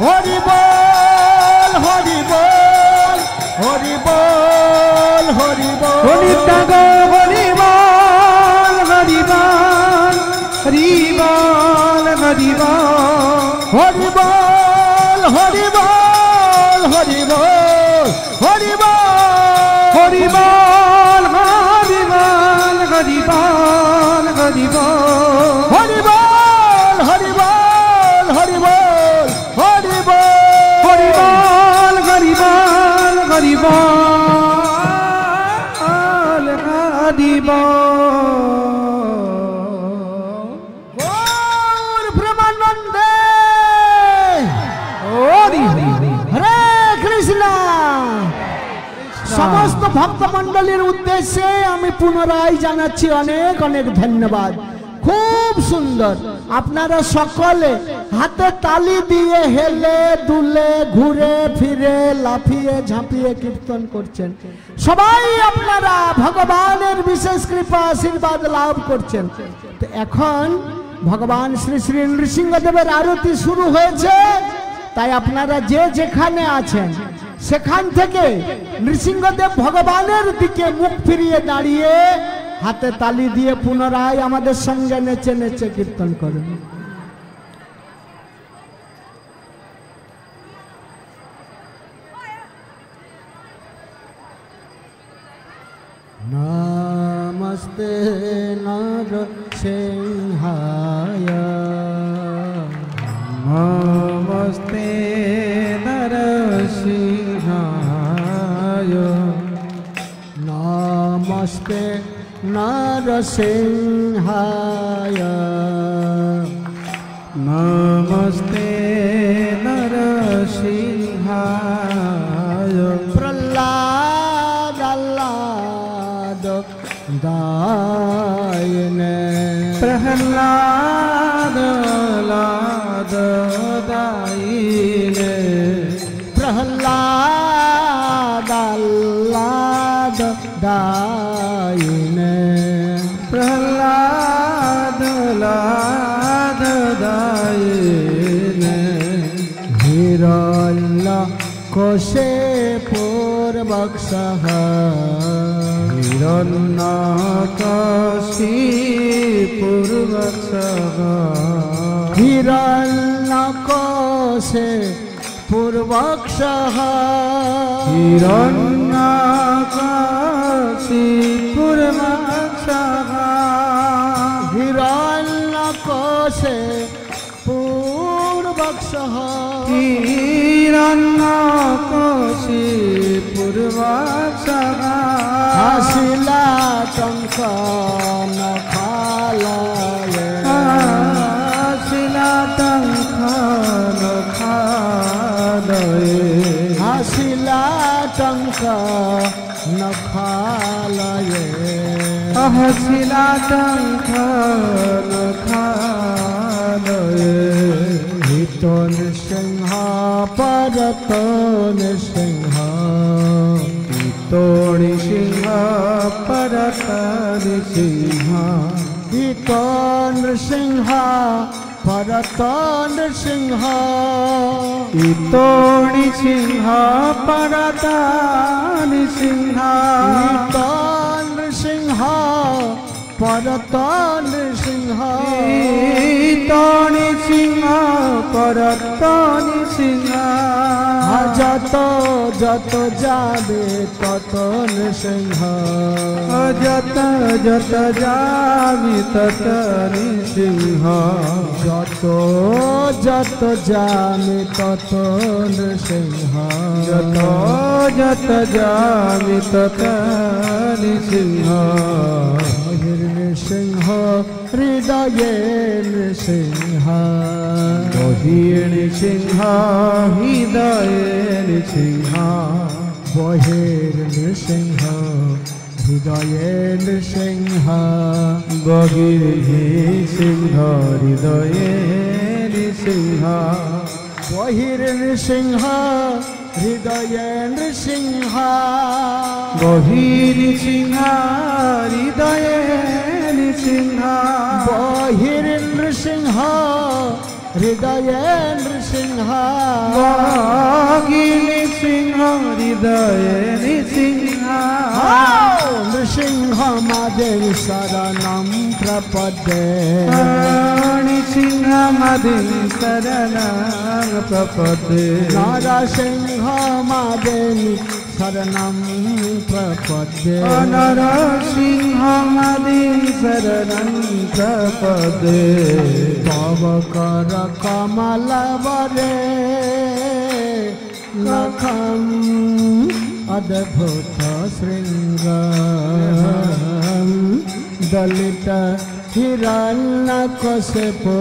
হরি বল হরি বল হরি বল হরি বল হরি তাগ হরি বল হরি বল হরি বল হরি বল হরি বল হরি বল হরি বল হরি বল হরি বল হরি বল হরি বল হরি বল হরি বল হরি বল হরি বল হরি বল হরি বল হরি বল হরি বল গৌর প্রেমানন্দে হরি হরি হরে কৃষ্ণ সমস্ত ভক্ত মণ্ডলীর উদ্দেশ্যে আমি পুনরায় জানাচ্ছি অনেক অনেক ধন্যবাদ। খুব সুন্দর, আপনারা সকলে হাতে তালি দিয়ে হেলে দুলে ঘুরে ফিরে লাফিয়ে ঝাঁপিয়ে কীর্তন করছেন। সবাই আপনারা ভগবানের বিশেষ কৃপা আশীর্বাদ লাভ করছেন। তো এখন ভগবান শ্রী শ্রী নৃসিংহদেবের আরতি শুরু হয়েছে, তাই আপনারা যে যেখানে আছেন সেখান থেকে নৃসিংহদেব ভগবানের দিকে মুখ ফিরিয়ে দাঁড়িয়ে হাতে তালি দিয়ে পুনরায় আমাদের সঙ্গে নেচে নেচে কীর্তন করুন। নমস্তে নর সিংহায় নমস্তে নরসিংহায় নমস্তে নরসিংহায় নমস্তে নরসিংহায় প্রহ্লাদ আহ্লাদ দায়নে প্রহ্লাদ লাদ দায়িনে প্রহ্লাদ আহ্লাদ দায়নে প্রহ্লাদ লাদ দায়িনে হিরণ্য কোশে পূর্বক্ষঃ হিরণ্যকশি পূর্বক্ষঃ হিরণ্যকোশে পূর্বক্ষঃ হিরণ্যকশি পূর্বক্ষঃ হিরণ্যকোশে পূর্বক্ষঃ হিরণ্যকশি পূর্বক্ষঃ হাসিলা টঙ্কন খালয়ে হাসিলা টঙ্কন খালয়ে হাসিলা টঙ্কন খালয়ে হাসিলা টঙ্কন খালয়ে হিতন সিংহ পরতন সিংহ তোড়ি সিংহ পরতরি সিংহ হিতন সিংহ পরতন সিংহ তোড়ি সিংহ পরতরি সিংহ হিতন সিংহ পরতন সিংহ তোড়ি সিংহ পরতরি সিংহ যত যত যাবে তত নৃসিংহ যত যত যাবি তত নৃসিংহ যত যত যাবে তত নৃসিংহ যত যত যাবি তত নৃসিংহ নৃসিংহ হৃদয়ে নৃসিংহ বহির নৃসিংহ হৃদয়ে নৃসিংহ বহির নৃসিংহ হৃদয়ে নৃসিংহ বহির নৃসিংহ হৃদয়ে নৃসিংহ বহির নৃসিংহ হৃদয়ে নৃসিংহ বহির নৃসিংহ হৃদয়ে নৃসিংহ বহির নৃসিংহ হৃদয়ে নৃসিংহ বহির নৃসিংহ হৃদয়ে নৃসিংহ নৃসিংহ মাদেব শরণম প্রপদ্যে নৃসিংহ মদিং শরণং প্রপদ্যে নরসিংহ মাদেব শরণম প্রপদ্যে নরসিংহ মদিং শরণং প্রপদ্যে তব কর কমল বরে নখম অদ্ভুত শৃঙ্গ দলিত হিরণ্যকশিপো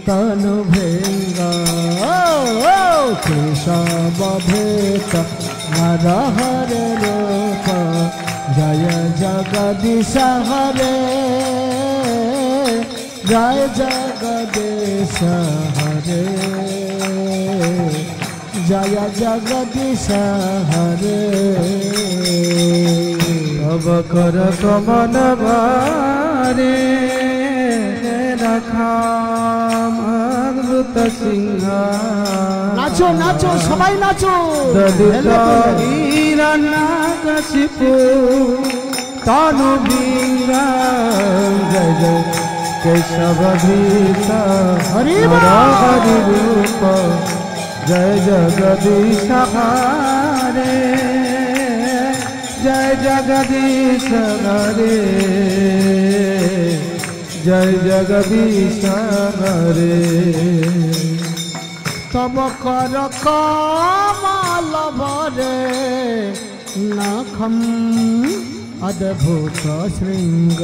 তনু ভৃঙ্গ কেশবধৃত নরহর রূপ জয় জগদীশ হরে জয় জগদীশ হরে জয় জগদীশ হরে তব কর কমল বারে রাখাম অদ্ভুত সিংহ নাচো নাচো সবাই নাচো দলিত হিরণ্যকশিপু তনু ভৃঙ্গ জয় জয় কেশবধৃত হরি হরি রূপ জয় জগদীশ হরে জয় জগদীশ হরে জয় জগদীশ হরে তব কর কমল বরে নখম অদ্ভুত শৃঙ্গ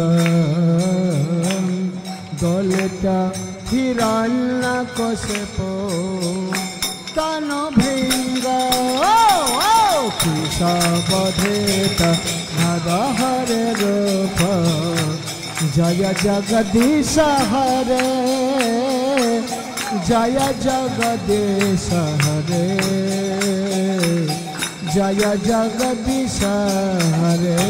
দলিত হিরণ্যকশিপো তনু ভৃঙ্গ কেশবধৃত নরহর রূপ জয় জগদীশ হরে জয় জগদীশ হরে জয় জগদীশ হরে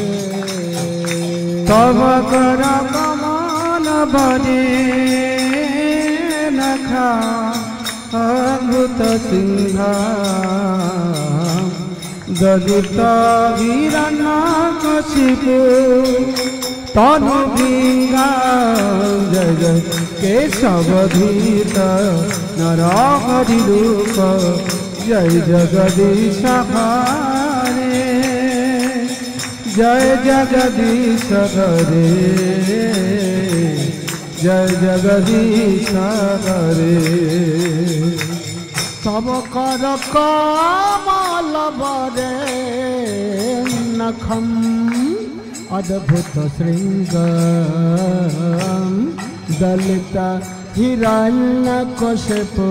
তব কর কমল বরে নখা অদ্ভুত সিংহ দলিত হিরণ্যকশিপু তনু ভৃঙ্গ জয় জয় কেশবধৃত নরহরি রূপ জয় জগদীশ হরে জয় জগদীশ হরে জয় জগদীশ হরে তব কর কমল বরে নখম অদ্ভুত শৃঙ্গ দলিত হিরণ্যকশিপু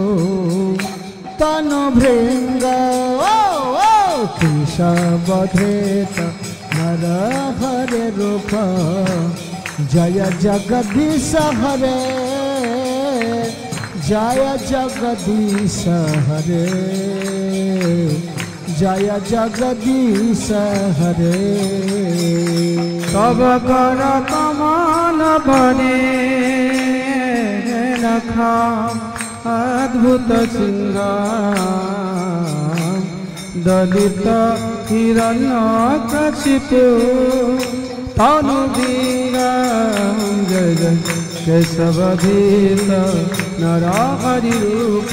তনু ভৃঙ্গ কেশবধৃত নরহর রূপ জয় জগদীশ হরে জয় জগদীশ হরে জয় জগদীশ হরে তব কর কমল বনে নখা অদ্ভুত সিংহ দলিত হিরণ্যকশিপু তনু ভৃঙ্গ জয় জয় কেশবধৃত নরহরি রূপ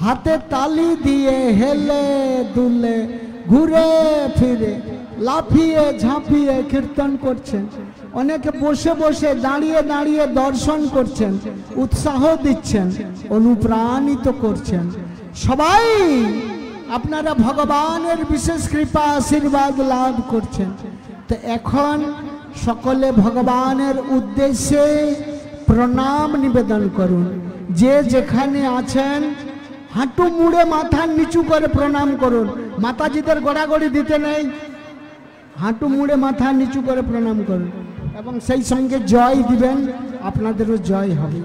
হাতে তালি দিয়ে হেলে দুলে ঘুরে ফিরে লাফিয়ে ঝাঁপিয়ে কীর্তন করছেন, অনেকে বসে বসে দাঁড়িয়ে দাঁড়িয়ে দর্শন করছেন, উৎসাহ দিচ্ছেন, অনুপ্রাণিত করছেন। সবাই আপনারা ভগবানের বিশেষ কৃপা আশীর্বাদ লাভ করছেন। তো এখন সকলে ভগবানের উদ্দেশ্যে প্রণাম নিবেদন করুন। যে যেখানে আছেন হাঁটু মুড়ে মাথা নিচু করে প্রণাম করুন। মাতাজিদের গড়াগড়ি দিতে নেই, হাঁটু মুড়ে মাথা নিচু করে প্রণাম করুন এবং সেই সঙ্গে জয় দিবেন, আপনাদেরও জয় হবে।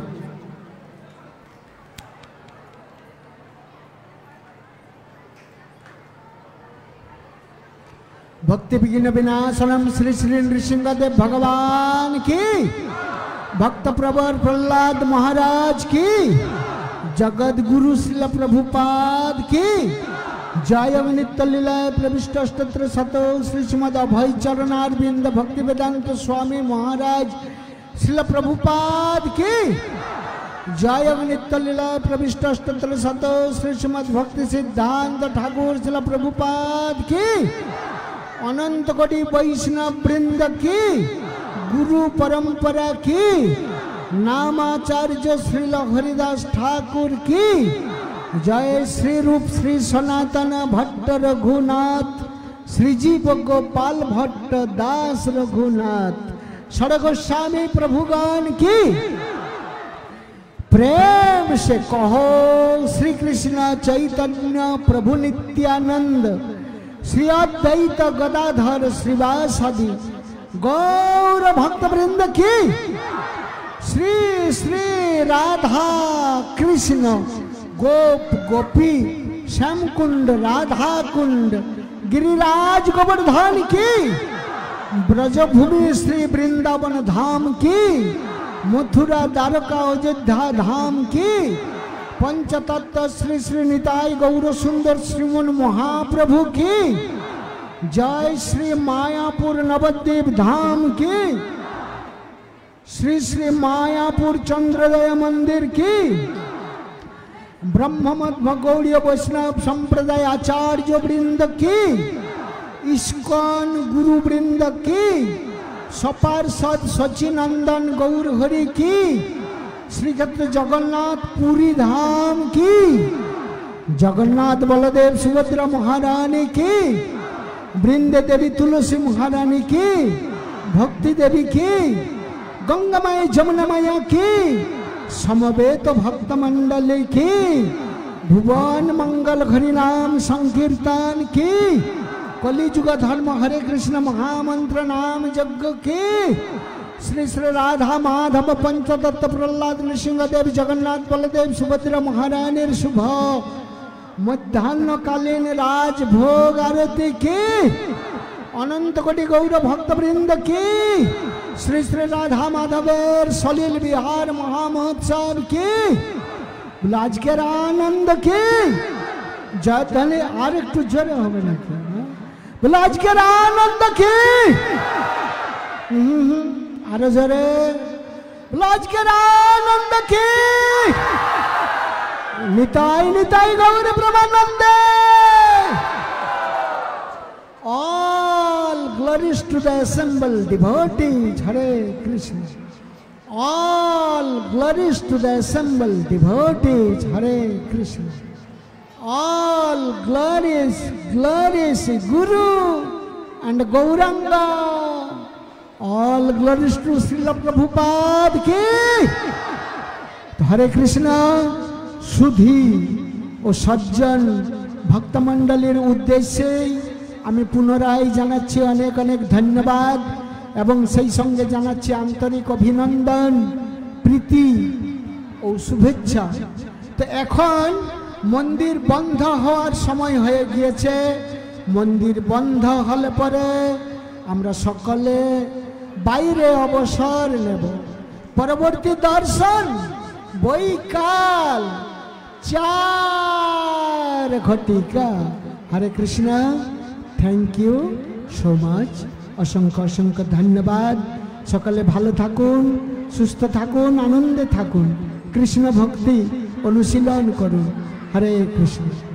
भक्ति विघ्न विनाशनम श्री श्री नृसिंहदेव भगवान की, भक्त प्रवर प्रहलाद महाराज की, जगत गुरु श्रील प्रभुपाद की जय। नित्य लीला प्रविष्ट अष्टोत्तर शतो श्री श्रीमद अभय चरणारविंद भक्ति वेदांत स्वामी महाराज श्रील प्रभुपाद की जय। नित्य लीला प्रविष्ट अष्टोत्तर शतो श्री श्रीमद भक्ति सिद्धांत ठाकुर श्रील प्रभुपाद की, अनंत कोटि वैष्णव वृंद की, गुरु परंपरा की, नामाचार्य श्रील हरिदास ठाकुर की जय। श्री रूप श्री सनातन भट्ट रघुनाथ, श्रीजीव गोपाल भट्ट दास रघुनाथ, षड्गोस्वामी प्रभुगण की। प्रेम से कहो श्री कृष्ण चैतन्य प्रभु नित्यानंद, श्री अद्वैत गदाधर श्रीवासादि गौर भक्त वृंद की। श्री श्री राधा कृष्ण गोप गोपी श्याम कुंड राधा कुंड गिरिराज गोवर्धन की, ब्रजभूमि श्री वृंदावन धाम की, मथुरा द्वारका अयोध्या धाम की, पंचतत्व श्री श्री निताई गौर सुंदर श्रीमन महाप्रभु की जय। श्री मायापुर नवद्वीप धाम की, श्री श्री मायापुर चंद्रोदय मंदिर की, ब्रह्ममध्व गौड़ीय वैष्णव संप्रदाय आचार्य वृंद की, इस्कॉन गुरु वृंद की, सपार्षद सचिनंदन गौर हरि की, श्री क्षेत्र जगन्नाथ पुरी धाम की, जगन्नाथ बलदेव सुभद्रा महारानी की, वृंदे देवी तुलसी महारानी की, भक्ति देवी की, गंगामय जमुनामया की, समवेत भक्त मंडली की, भुवन मंगल हरि नाम संकीर्तन की, कलिजुग धर्म हरे कृष्ण महामंत्र नाम यज्ञ की, श्री श्री राधा माधव पंचतत्व प्रहलाद नृसिंहदेव जगन्नाथ बलदेव सुभद्रा महारानी शुभ मध्याह्नकालीन राजभोग आरती की, अनंत कोटि गौर भक्त वृंद की, श्री श्री राधा माधवेर सलील विहार महामहोत्सव की, आज के आनंद की जय। धने और एक जोरे होबे ना बोला आज के आनंद की आरो जोरे बोला आज के आनंद की। निताई निताई गौर ब्रह्मानंदे। All glories to the assembled devotees, Hare Krishna. All glories to the assembled devotees, Hare Krishna. All glories, glories Guru and Gauranga. All glories to Srila Prabhupada ki. Hare Krishna. सुधी और सज्जन भक्तमंडलीर उद्देश्ये आमी पुनराय जानाच्छि अनेक अनेक धन्यवाद एवं सेई संगे जानाच्छि आंतरिक अभिनंदन प्रीति और शुभेच्छा। तो एखन मंदिर बंध होवार समय हये गिয়েছে। मंदिर बंध हले परे आमरा सकले बाइरे अवसर नेब। परवर्ती दर्शन বৈকাল 4 ঘটিকা। Hare Krishna. Thank you so much. असंख्य असंख्य धन्यवाद। सकले भालो थाकुन, सुस्थ थाकुन, आनंदे थाकुन, कृष्ण भक्ति अनुशीलन करुन। হরে কৃষ্ণ।